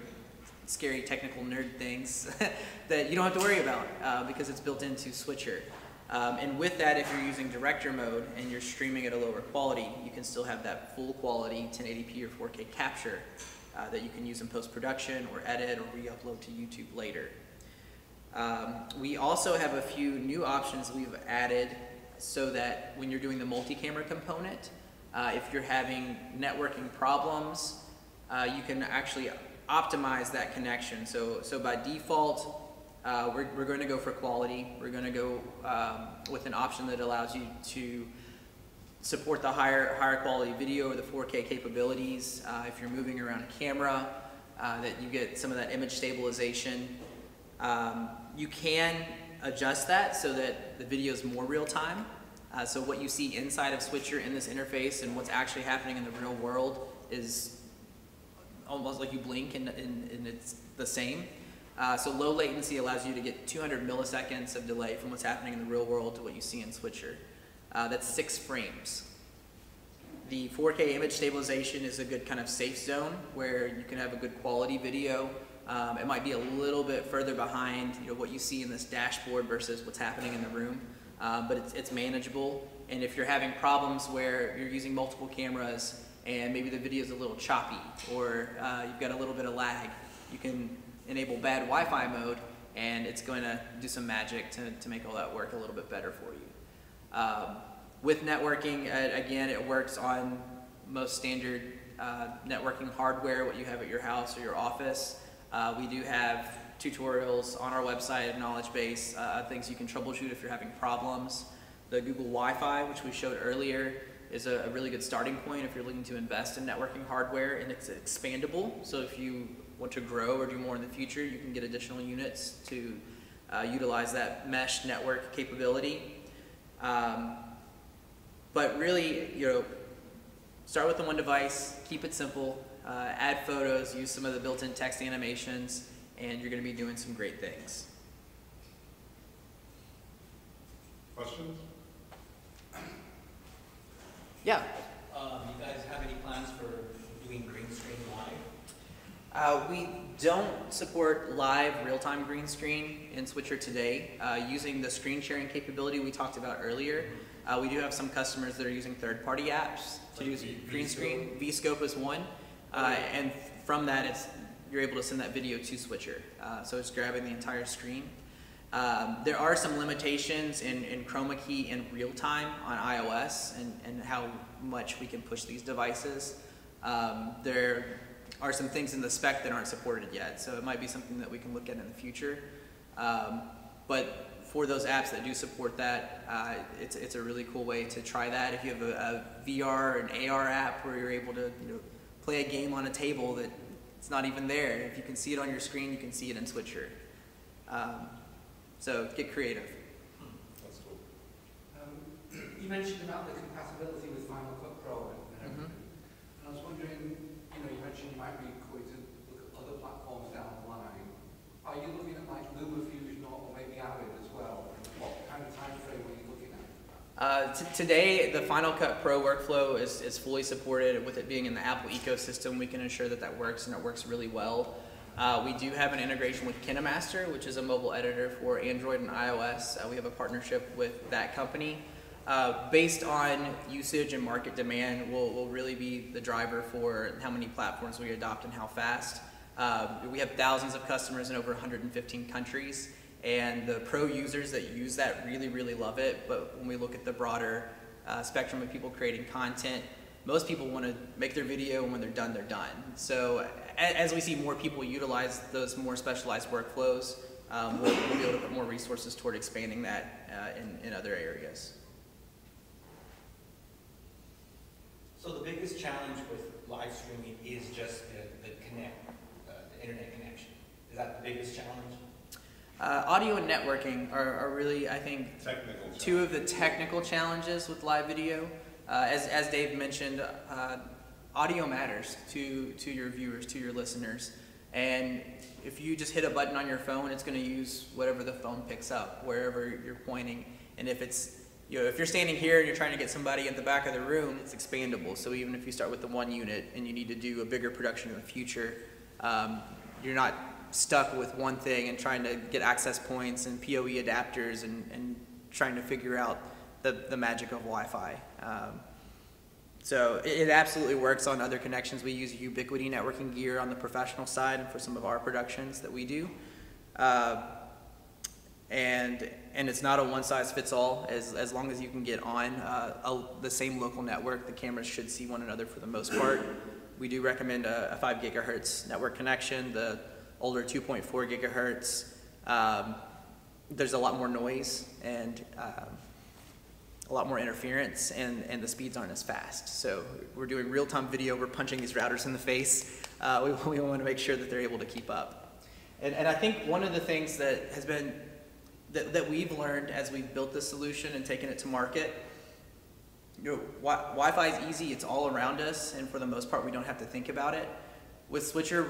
scary technical nerd things that you don't have to worry about because it's built into Switcher. And with that, if you're using director mode and you're streaming at a lower quality, you can still have that full quality 1080p or 4K capture that you can use in post-production or edit or re-upload to YouTube later. We also have a few new options we've added so that when you're doing the multi-camera component, if you're having networking problems, you can actually optimize that connection. So by default, we're going to go for quality. We're going to go with an option that allows you to support the higher quality video or the 4K capabilities. If you're moving around a camera, that you get some of that image stabilization. You can adjust that so that the video is more real time. So what you see inside of Switcher in this interface and what's actually happening in the real world is almost like you blink and it's the same. So low latency allows you to get 200 milliseconds of delay from what's happening in the real world to what you see in Switcher. That's 6 frames. The 4K image stabilization is a good kind of safe zone where you can have a good quality video It might be a little bit further behind, what you see in this dashboard versus what's happening in the room, but it's manageable. And if you're having problems where you're using multiple cameras and maybe the video is a little choppy or you've got a little bit of lag, you can enable bad Wi-Fi mode and it's going to do some magic to make all that work a little bit better for you. With networking, again, it works on most standard networking hardware, what you have at your house or your office. We do have tutorials on our website and knowledge base, things you can troubleshoot if you're having problems. The Google Wi-Fi, which we showed earlier, is a really good starting point if you're looking to invest in networking hardware, and it's expandable. So if you want to grow or do more in the future, you can get additional units to utilize that mesh network capability. But really, start with the one device, keep it simple, add photos, use some of the built-in text animations, and you're going to be doing some great things. Questions? Yeah. You guys have any plans for doing green screen live? We don't support live real-time green screen in Switcher today. Using the screen sharing capability we talked about earlier, we do have some customers that are using third-party apps to use green screen. vScope is one, and from that, you're able to send that video to Switcher. So it's grabbing the entire screen. There are some limitations in chroma key in real time on iOS and how much we can push these devices. There are some things in the spec that aren't supported yet, so it might be something that we can look at in the future. But for those apps that do support that, it's a really cool way to try that. If you have a VR and AR app where you're able to play a game on a table that it's not even there, if you can see it on your screen, you can see it in Switcher. So get creative. That's cool. You mentioned about the compatibility with Final Cut Pro and everything. And I was wondering, you mentioned you might be going to look at other platforms down the line. Are you looking at like LumaFusion or maybe Avid as well? What kind of time frame are you looking at? Today, the Final Cut Pro workflow is fully supported. With it being in the Apple ecosystem, we can ensure that that works, and it works really well. We do have an integration with KineMaster, which is a mobile editor for Android and iOS. We have a partnership with that company. Based on usage and market demand, will really be the driver for how many platforms we adopt and how fast. We have thousands of customers in over 115 countries, and the pro users that use that really love it. But when we look at the broader spectrum of people creating content, most people want to make their video, and when they're done, they're done. So as we see more people utilize those more specialized workflows, we'll be able to put more resources toward expanding that in other areas. So the biggest challenge with live streaming is just the internet connection. Is that the biggest challenge? Audio and networking are really, I think, two of the technical challenges with live video. As Dave mentioned, audio matters to your viewers, to your listeners. And if you just hit a button on your phone, it's going to use whatever the phone picks up, wherever you're pointing. And if it's, if you're standing here and you're trying to get somebody at the back of the room, it's expandable. So even if you start with the one unit and you need to do a bigger production in the future, you're not stuck with one thing and trying to get access points and PoE adapters and trying to figure out the magic of Wi-Fi. So it absolutely works on other connections. We use Ubiquiti networking gear on the professional side and for some of our productions that we do. And it's not a one-size-fits-all. As long as you can get on the same local network, the cameras should see one another for the most part. We do recommend a 5 gigahertz network connection. The older 2.4 gigahertz, there's a lot more noise and a lot more interference, and the speeds aren't as fast. So we're doing real-time video, we're punching these routers in the face. We want to make sure that they're able to keep up. And I think one of the things that has been, that we've learned as we've built this solution and taken it to market, Wi-Fi is easy, it's all around us, and for the most part we don't have to think about it. With Switcher,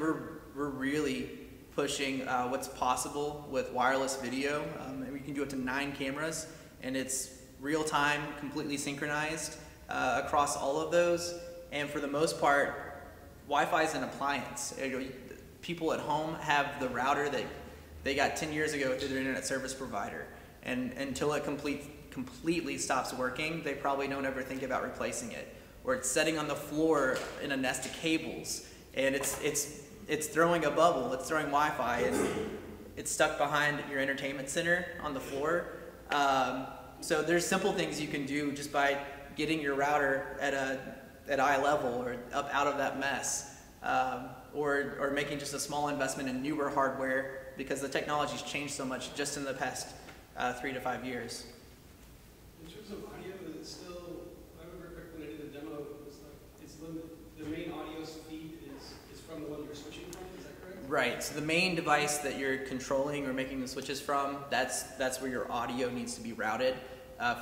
we're really pushing what's possible with wireless video. We can do up to 9 cameras, and it's real-time, completely synchronized across all of those. And for the most part, Wi-Fi is an appliance. people at home have the router that they got 10 years ago through their internet service provider. And until it completely stops working, they probably don't ever think about replacing it. Or it's sitting on the floor in a nest of cables, and it's throwing a bubble, it's throwing Wi-Fi, and it's stuck behind your entertainment center on the floor. So there's simple things you can do just by getting your router at eye level or up out of that mess, or making just a small investment in newer hardware, because the technology's changed so much just in the past 3 to 5 years. In terms of audio, is it still, I remember correctly when I did the demo, it was like, it's the main audio feed is from the one you're switching from, is that correct? Right, so the main device that you're controlling or making the switches from, that's where your audio needs to be routed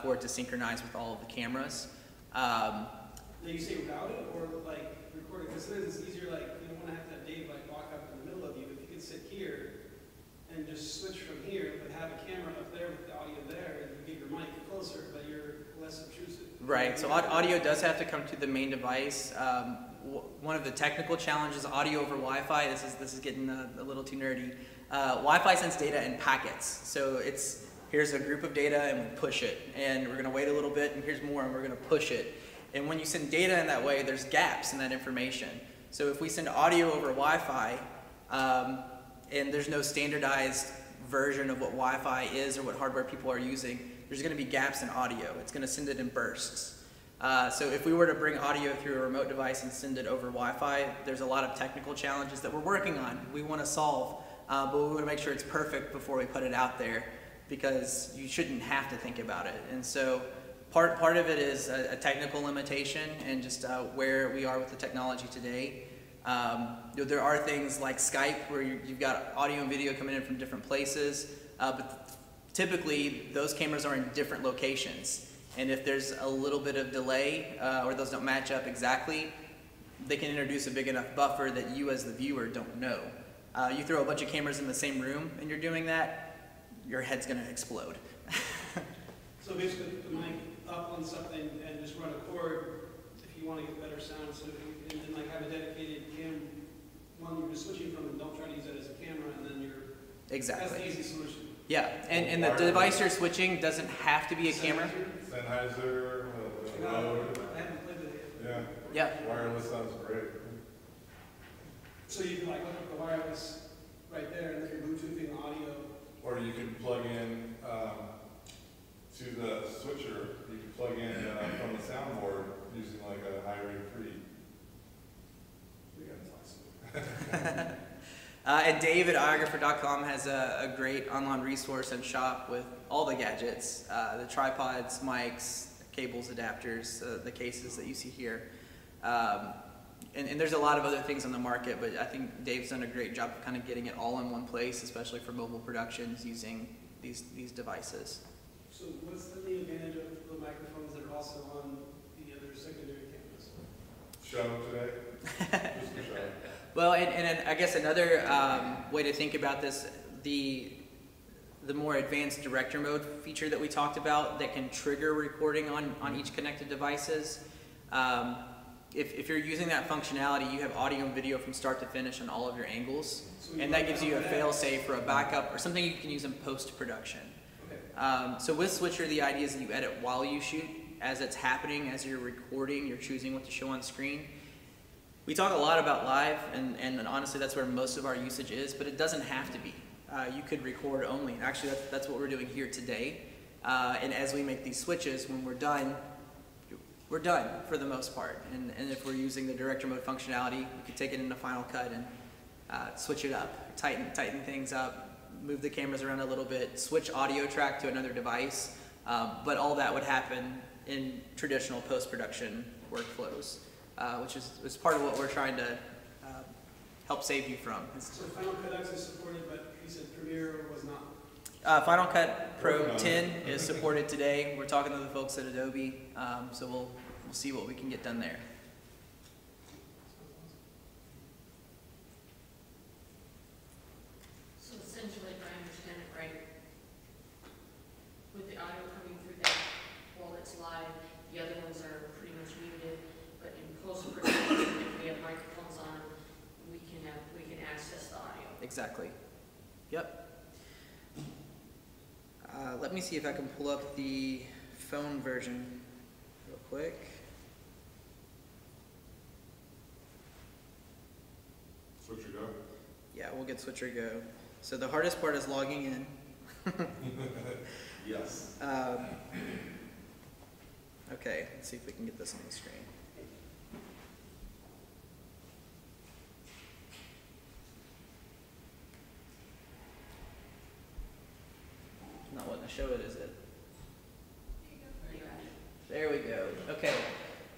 for it to synchronize with all of the cameras. Now you say routed or like recorded, because sometimes it's easier, like you don't want to have Dave like walk up in the middle of you, but you could sit here and just switch from here, but have a camera up there with the audio there, and you get your mic closer, but you're less obtrusive. Right, so audio does have to come to the main device. One of the technical challenges, audio over Wi-Fi, this is getting a little too nerdy. Wi-Fi sends data in packets, so here's a group of data and we push it, and we're going to wait a little bit, and here's more, and we're going to push it. And when you send data in that way, there's gaps in that information. So if we send audio over Wi-Fi, and there's no standardized version of what Wi-Fi is or what hardware people are using, there's going to be gaps in audio. It's going to send it in bursts. So if we were to bring audio through a remote device and send it over Wi-Fi, there's a lot of technical challenges that we're working on, we want to solve, but we want to make sure it's perfect before we put it out there, because you shouldn't have to think about it. And so part of it is a technical limitation and just where we are with the technology today. There are things like Skype where you've got audio and video coming in from different places, but typically those cameras are in different locations. And if there's a little bit of delay or those don't match up exactly, they can introduce a big enough buffer that you as the viewer don't know. You throw a bunch of cameras in the same room and you're doing that, your head's going to explode. So basically put the mic up on something and just run a cord if you want to get better sound, so and like have a dedicated one you're just switching from, and don't try to use it as a camera, and then you're exactly. That's the easy solution. Yeah, and the device you're switching doesn't have to be a camera. Sennheiser, Rode. I haven't played with it Yeah. Yeah. Wireless sounds great. So you can like hook up the wireless right there, and if you're Bluetoothing the audio. Or you can plug in to the switcher. You can plug in from the soundboard using like a high-rate free. We got to And Dave at iOgrapher.com has a great online resource and shop with all the gadgets, the tripods, mics, cables, adapters, the cases that you see here. And there's a lot of other things on the market, but I think Dave's done a great job of kind of getting it all in one place, especially for mobile productions using these devices. So what's the main advantage of the microphones that are also on the other secondary cameras? show today. Just a show. Well, and I guess another way to think about this, the more advanced director mode feature that we talked about that can trigger recording on each connected devices. If you're using that functionality, you have audio and video from start to finish on all of your angles, and that gives you a fail-safe or a backup or something you can use in post-production. Okay. So with Switcher, the idea is that you edit while you shoot. As it's happening, as you're recording, you're choosing what to show on screen. We talk a lot about live, and honestly that's where most of our usage is, but it doesn't have to be. You could record only. Actually, that's what we're doing here today. And as we make these switches, when we're done for the most part. And if we're using the director mode functionality, we could take it into Final Cut and switch it up, tighten things up, move the cameras around a little bit, switch audio track to another device. But all that would happen in traditional post-production workflows, which is part of what we're trying to help save you from. So Final Cut X is supported, but you said Premiere was not? Final Cut Pro 10 is supported today. We're talking to the folks at Adobe, so we'll see what we can get done there. So essentially, if I understand it right, with the audio coming through that while it's live, the other ones are pretty much muted, but in post-production, if we have microphones on, we can access the exactly. Yep. Let me see if I can pull up the phone version real quick. Switcher Go? Yeah, we'll get Switcher Go. So the hardest part is logging in. Yes. Okay, let's see if we can get this on the screen. Not wanting to show it, is it? There we go. Okay,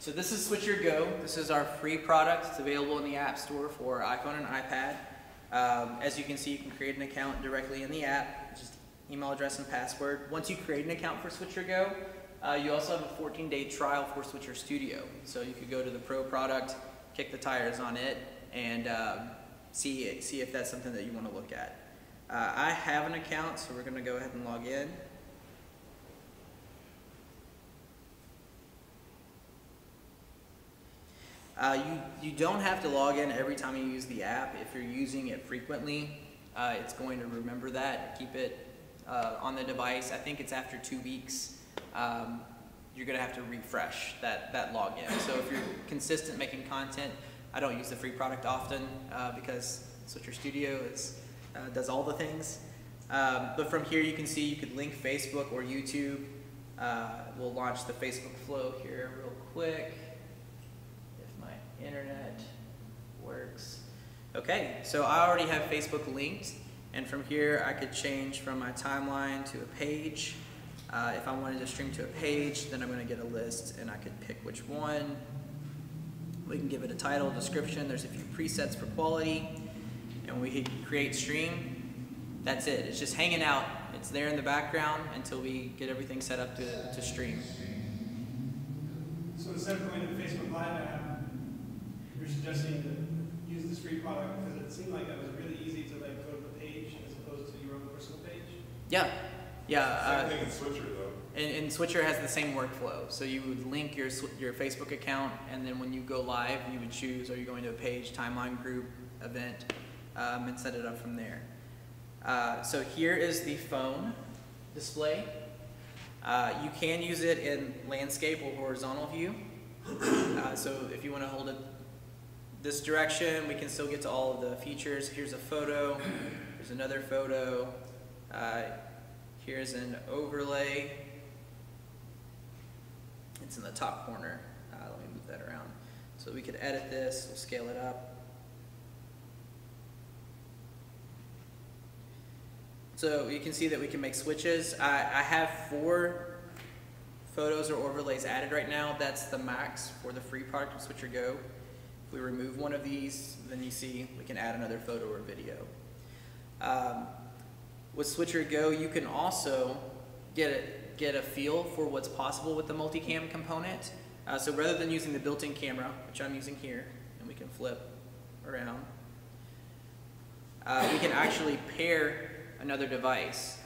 so this is Switcher Go. This is our free product. It's available in the App Store for iPhone and iPad. As you can see, you can create an account directly in the app, just email address and password. Once you create an account for Switcher Go, you also have a 14-day trial for Switcher Studio. So you could go to the Pro product, kick the tires on it, and see if that's something that you want to look at. I have an account, so we're going to go ahead and log in. You don't have to log in every time you use the app. If you're using it frequently, it's going to remember that, keep it on the device. I think it's after 2 weeks, you're going to have to refresh that login. So if you're consistent making content, I don't use the free product often because Switcher Studio does all the things. But from here you can see you could link Facebook or YouTube. We'll launch the Facebook flow here real quick. Internet works. Okay, so I already have Facebook linked, and from here I could change from my timeline to a page. If I wanted to stream to a page, then I'm going to get a list and I could pick which one. We can give it a title, description, there's a few presets for quality, and we hit create stream. That's it, it's just hanging out. It's there in the background until we get everything set up to stream. So instead of going to the Facebook Live app, you're suggesting to use this free product because it seemed like that was really easy to like go to the page as opposed to your own personal page? Yeah. Same thing in Switcher though. And Switcher has the same workflow. So you would link your Facebook account, and then when you go live, you would choose, are you going to a page, timeline, group, event, and set it up from there. So here is the phone display. You can use it in landscape or horizontal view. So if you want to hold it this direction, we can still get to all of the features. Here's a photo, here's another photo, here's an overlay. It's in the top corner. Let me move that around. So we could edit this, we'll scale it up. So you can see that we can make switches. I have 4 photos or overlays added right now. That's the max for the free product of Switcher Go. If we remove one of these, then you see we can add another photo or video. With Switcher Go, you can also get a feel for what's possible with the multicam component. So rather than using the built-in camera, which I'm using here, and we can flip around, we can actually pair another device.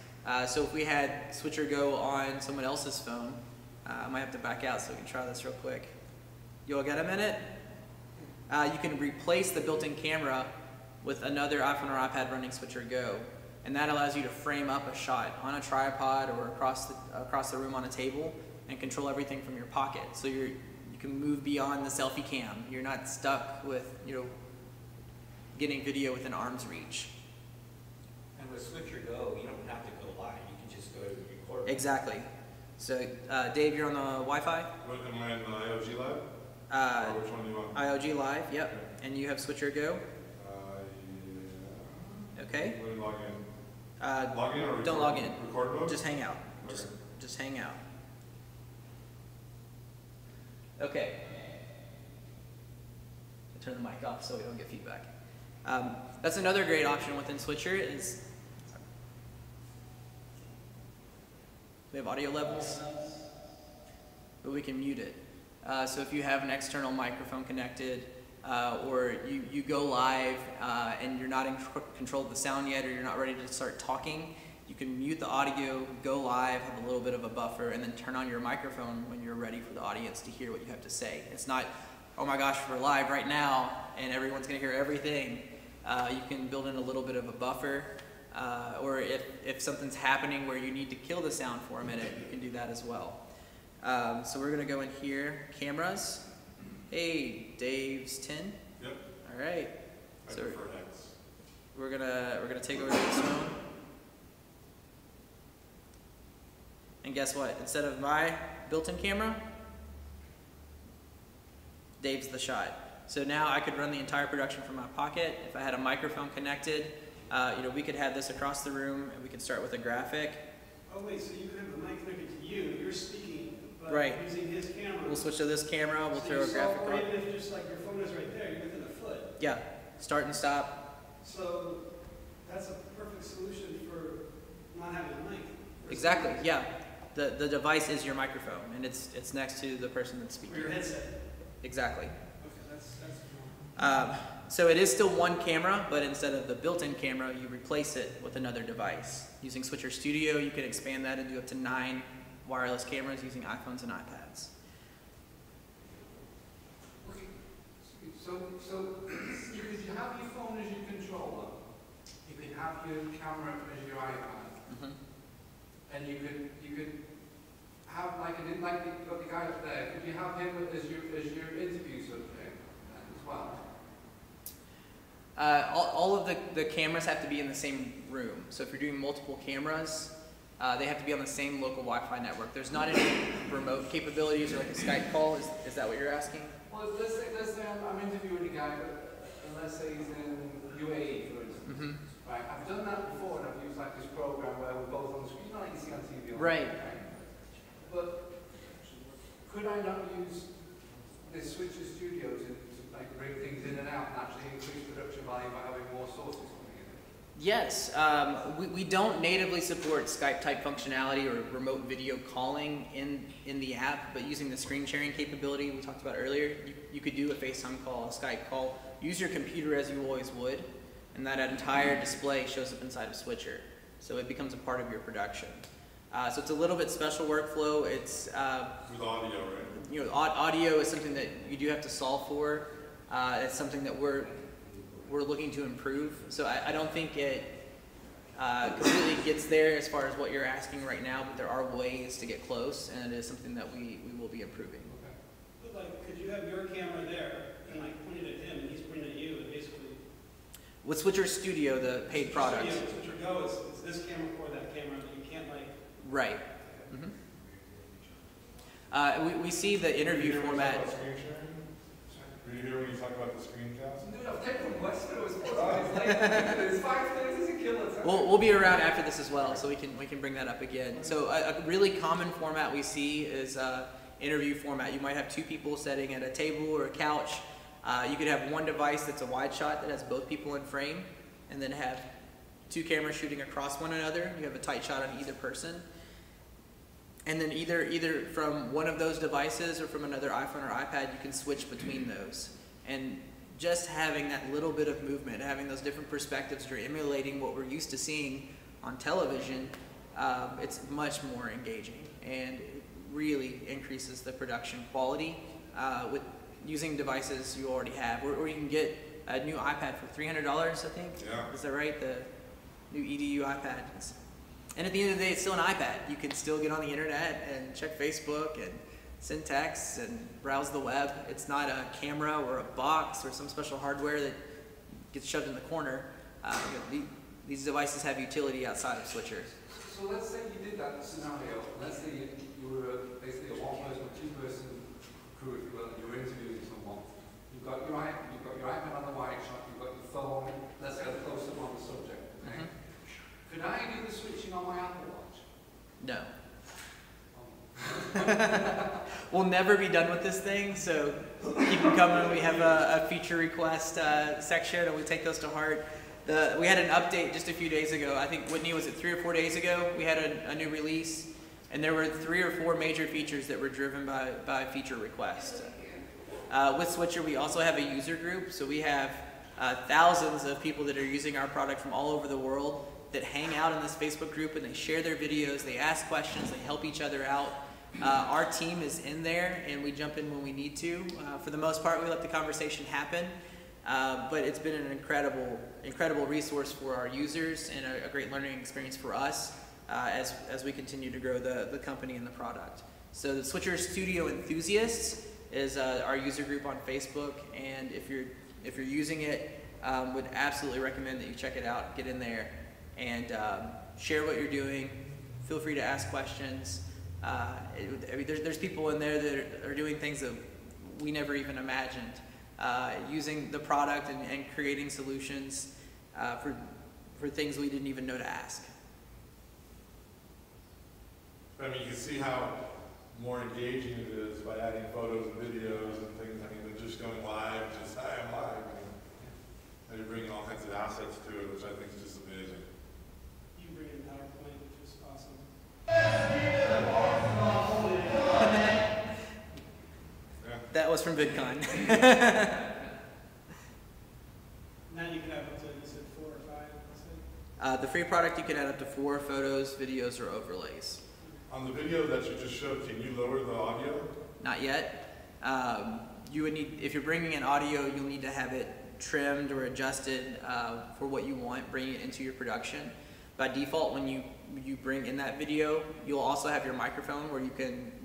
So if we had Switcher Go on someone else's phone, I might have to back out so we can try this real quick. You all got a minute? You can replace the built-in camera with another iPhone or iPad running Switcher Go, and that allows you to frame up a shot on a tripod or across the room on a table and control everything from your pocket. So you can move beyond the selfie cam. You're not stuck with getting video within arm's reach. And with Switcher Go, you don't have to go live. You can just go to record. Exactly. So Dave, you're on the Wi-Fi? Am I in iOG Live? Or which one do you want? iOG Live, yep. Okay. And you have Switcher Go? Yeah. Okay. Let me log in. Log in or record? Don't log in. Record mode? Just hang out. Okay. Just hang out. Okay. I'll turn the mic off so we don't get feedback. That's another great option within Switcher is we have audio levels, but we can mute it. So if you have an external microphone connected, or you go live and you're not in control of the sound yet, or you're not ready to start talking, you can mute the audio, go live, have a little bit of a buffer, and then turn on your microphone when you're ready for the audience to hear what you have to say. It's not, oh my gosh, we're live right now and everyone's gonna hear everything. You can build in a little bit of a buffer, or if something's happening where you need to kill the sound for a minute, you can do that as well. So we're gonna go in here, cameras. Hey, Dave's 10. Yep. All right. I So prefer X. we're gonna take over this phone. And guess what? Instead of my built-in camera, Dave's the shot. So now I could run the entire production from my pocket. If I had a microphone connected, we could have this across the room, and we could start with a graphic. Oh wait, so you could have the mic connected to you, you're speaking, but Right. using his camera. We'll switch to this camera. We'll So throw you a graphic Or on. even if just like your phone is right there, you're within a foot. Yeah. Start and stop. So that's a perfect solution for not having a mic. Exactly. Yeah. The device is your microphone, and it's next to the person that's Or speaking. your headset. Exactly. Okay, that's So it is still one camera, but instead of the built-in camera, you replace it with another device. Using Switcher Studio, you can expand that and do up to 9 wireless cameras using iPhones and iPads. Okay, so because you have your phone as your controller, you can have your camera as your iPad, and you could have you've got the guy up there. Could you have him as your interview subject as well? All of the cameras have to be in the same room. So if you're doing multiple cameras, they have to be on the same local Wi-Fi network. There's not any remote capabilities or like a Skype call. Is that what you're asking? Well, let's say I'm interviewing a guy, and let's say he's in UAE, for instance. Right, I've done that before, and I've used like this program where we're both on the screen, like you see on TV. Right. But could I not use this Switcher Studio to like bring things in and out and actually increase production value by having more sources coming in? Yes. We don't natively support Skype type functionality or remote video calling in the app, but using the screen sharing capability we talked about earlier, you could do a FaceTime call, a Skype call, use your computer as you always would, and that entire display shows up inside of Switcher. So it becomes a part of your production. So it's a little bit special workflow. It's With audio, right? Audio is something that you do have to solve for. It's something that we're looking to improve. So I don't think it completely gets there as far as what you're asking right now, but there are ways to get close, and it is something that we will be improving. But like, could you have your camera there and like point it at him, and he's pointing at you, and basically. With Switcher Studio, the paid product. Switcher Go, it's this camera or that camera, but you can't like. Right. We see the interview format. Were you here when you talk about the screencast? Dude, I've taken Western, it was it's 5 days, it's a killer. We'll be around after this as well, so we can bring that up again. So a really common format we see is interview format. You might have 2 people sitting at a table or a couch. You could have one device that's a wide shot that has both people in frame, and then have 2 cameras shooting across one another. You have a tight shot on either person. And then either from one of those devices or from another iPhone or iPad, you can switch between those. And just having that little bit of movement, having those different perspectives, you're emulating what we're used to seeing on television, it's much more engaging and it really increases the production quality with using devices you already have. Or you can get a new iPad for $300, I think. Yeah. Is that right? The new EDU iPad. And at the end of the day, it's still an iPad. You can still get on the internet and check Facebook and send texts and browse the web. It's not a camera or a box or some special hardware that gets shoved in the corner. These devices have utility outside of Switcher. So let's say you did that scenario. Let's say you were basically a one-person or 2-person crew, if you will, and you were interviewing someone. You've got your iPad on the wide shot, you've got your phone, let's get close up on the subject. Okay? Could I do the switching on my Apple Watch? No. We'll never be done with this thing, so keep them coming. We have a feature request section, and we take those to heart. We had an update just a few days ago. I think, Whitney, was it 3 or 4 days ago? We had a new release, and there were 3 or 4 major features that were driven by feature request. With Switcher, we also have a user group, so we have thousands of people that are using our product from all over the world that hang out in this Facebook group, and they share their videos, they ask questions, they help each other out. Our team is in there, and we jump in when we need to. For the most part, we let the conversation happen. but it's been an incredible resource for our users and a great learning experience for us as we continue to grow the company and the product. So the Switcher Studio Enthusiasts is our user group on Facebook, and if you're using it, would absolutely recommend that you check it out, get in there, and share what you're doing. Feel free to ask questions. I mean, there's people in there that are doing things that we never even imagined, using the product and creating solutions for things we didn't even know to ask. I mean, you can see how more engaging it is by adding photos and videos and things. I mean, they're just going live, just, hi, I'm live. And you're bringing all kinds of assets to it, which I think is just amazing. You bring in PowerPoint, which is awesome. Yeah. That was from VidCon. Now you can have up to, you said 4 or 5, let's say? The free product, you can add up to 4 photos, videos, or overlays. On the video that you just showed, can you lower the audio? Not yet. You would need, if you're bringing in audio, you'll need to have it trimmed or adjusted for what you want, bringing it into your production. By default, when you bring in that video, you'll also have your microphone where you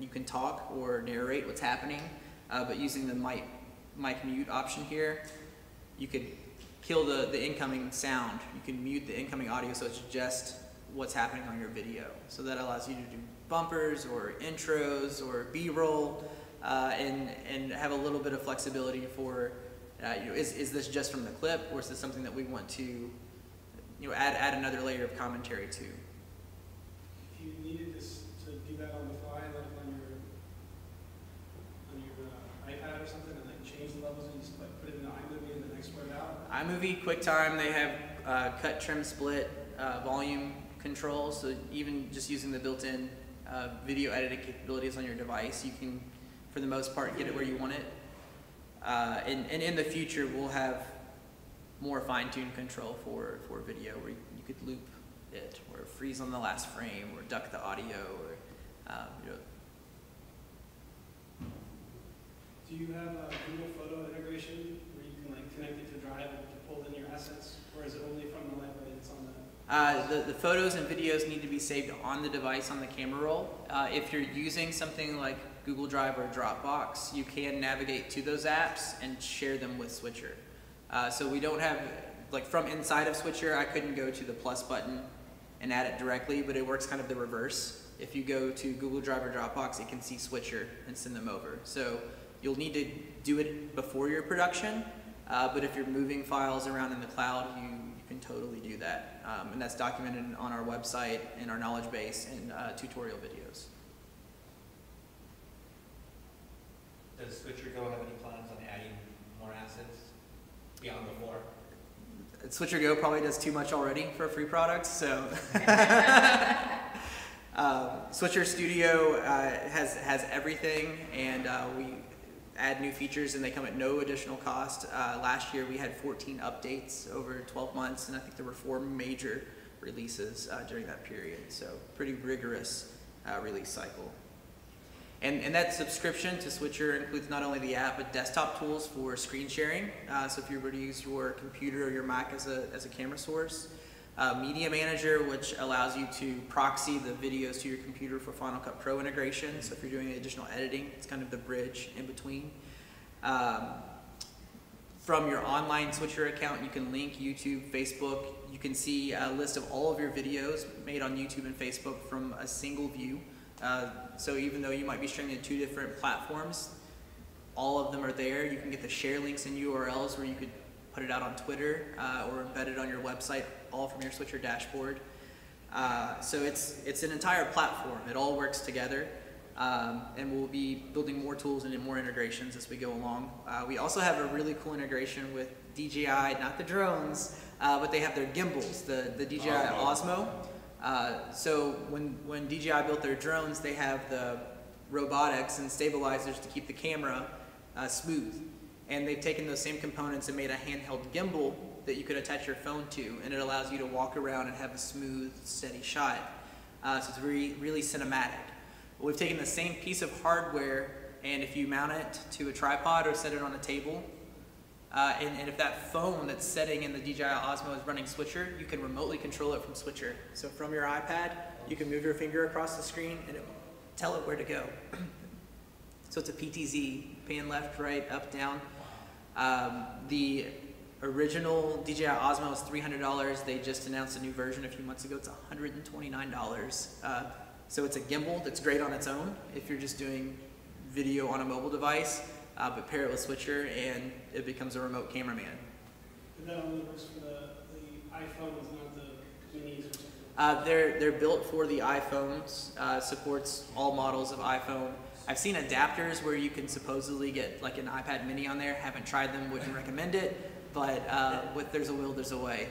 can talk or narrate what's happening. But using the mic mute option here, you could kill the incoming sound. You can mute the incoming audio so it's just what's happening on your video. So that allows you to do bumpers or intros or B-roll and have a little bit of flexibility for, is this just from the clip, or is this something that we want to add another layer of commentary to? If you needed this to do that on the fly, like on your iPad or something, and like change the levels and just like put it in iMovie and then export it out? iMovie, QuickTime, they have cut, trim, split, volume control, so even just using the built-in video editing capabilities on your device, you can, for the most part, get it where you want it. And in the future, we'll have more fine-tuned control for video, where you could loop it, or freeze on the last frame, or duck the audio, or Do you have a Google Photo integration where you can like connect it to Drive and to pull in your assets, or is it only from the library that's on the? The photos and videos need to be saved on the device on the camera roll. If you're using something like Google Drive or Dropbox, you can navigate to those apps and share them with Switcher. So we don't have, like from inside of Switcher, I couldn't go to the plus button and add it directly, but it works kind of the reverse. If you go to Google Drive or Dropbox, it can see Switcher and send them over. So you'll need to do it before your production, but if you're moving files around in the cloud, you can totally do that. And that's documented on our website, in our knowledge base, and tutorial videos. Does Switcher Go have any plans on adding more assets beyond the 4? Switcher Go probably does too much already for free products, so. Switcher Studio has everything, and we add new features, and they come at no additional cost. Last year we had 14 updates over 12 months, and I think there were 4 major releases during that period, so pretty rigorous release cycle. And that subscription to Switcher includes not only the app, but desktop tools for screen sharing. So if you were to use your computer or your Mac as a camera source. Media Manager, which allows you to proxy the videos to your computer for Final Cut Pro integration. So if you're doing additional editing, it's kind of the bridge in between. From your online Switcher account, you can link YouTube, Facebook. You can see a list of all of your videos made on YouTube and Facebook from a single view. So even though you might be streaming to 2 different platforms, all of them are there. You can get the share links and URLs where you could put it out on Twitter or embed it on your website, all from your Switcher dashboard. So it's an entire platform. It all works together. And we'll be building more tools and more integrations as we go along. We also have a really cool integration with DJI, not the drones, but they have their gimbals, the DJI Osmo. So when DJI built their drones, they have the robotics and stabilizers to keep the camera smooth. And they've taken those same components and made a handheld gimbal that you could attach your phone to, and it allows you to walk around and have a smooth, steady shot. So it's really cinematic. We've taken the same piece of hardware, and if you mount it to a tripod or set it on a table, And if that phone that's setting in the DJI Osmo is running Switcher, you can remotely control it from Switcher. So from your iPad, you can move your finger across the screen and it will tell it where to go. So it's a PTZ, pan left, right, up, down. The original DJI Osmo was $300. They just announced a new version a few months ago. It's $129. So it's a gimbal that's great on its own if you're just doing video on a mobile device, but pair it with Switcher and it becomes a remote cameraman. And that only works for the iPhones, not the minis or something? They're built for the iPhones, supports all models of iPhone. I've seen adapters where you can supposedly get like an iPad mini on there. Haven't tried them, wouldn't recommend it, but with there's a will, there's a way.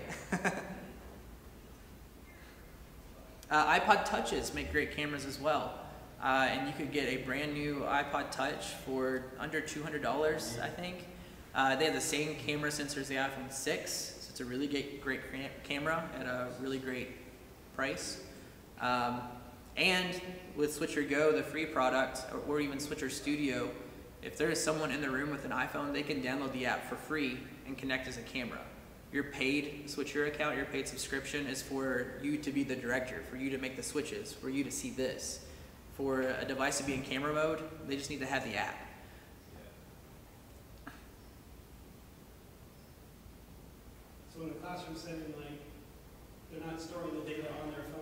iPod Touches make great cameras as well. And you could get a brand new iPod Touch for under $200, I think. They have the same camera sensor as the iPhone 6, so it's a really great camera at a really great price. And with Switcher Go, the free product, or even Switcher Studio, if there is someone in the room with an iPhone, they can download the app for free and connect as a camera. Your paid Switcher account, your paid subscription is for you to be the director, for you to make the switches, for you to see this. For a device to be in camera mode, they just need to have the app. So in a classroom setting, like, they're not storing the data on their phone.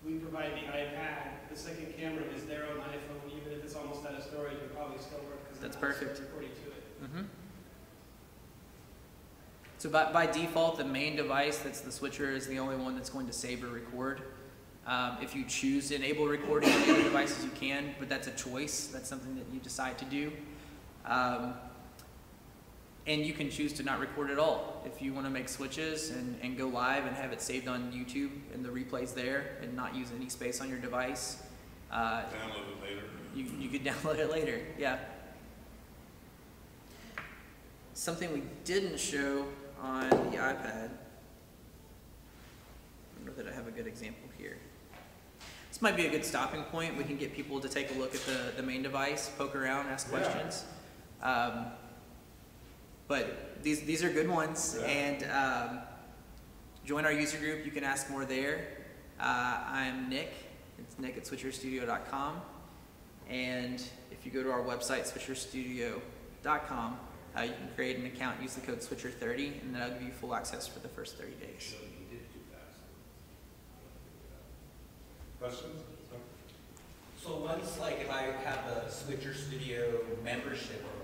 We provide the iPad, the second camera is their own iPhone, even if it's almost out of storage, it would probably still work because That's perfect. Recording to it. Mm-hmm. So by default, the main device that's the Switcher is the only one that's going to save or record. If you choose to enable recording on the other devices, you can, but that's a choice. That's something that you decide to do. And you can choose to not record at all. If you want to make switches and go live and have it saved on YouTube and the replay's there and not use any space on your device. Download it later. You could download it later, yeah. Something we didn't show on the iPad. I don't know that I have a good example here. This might be a good stopping point. We can get people to take a look at the main device, poke around, ask questions. But these are good ones, and join our user group. You can ask more there. I'm Nick. It's nick@switcherstudio.com. And if you go to our website, switcherstudio.com, you can create an account, use the code SWITCHER30, and that'll give you full access for the first 30 days. Questions? So once, like, if I have a Switcher Studio membership or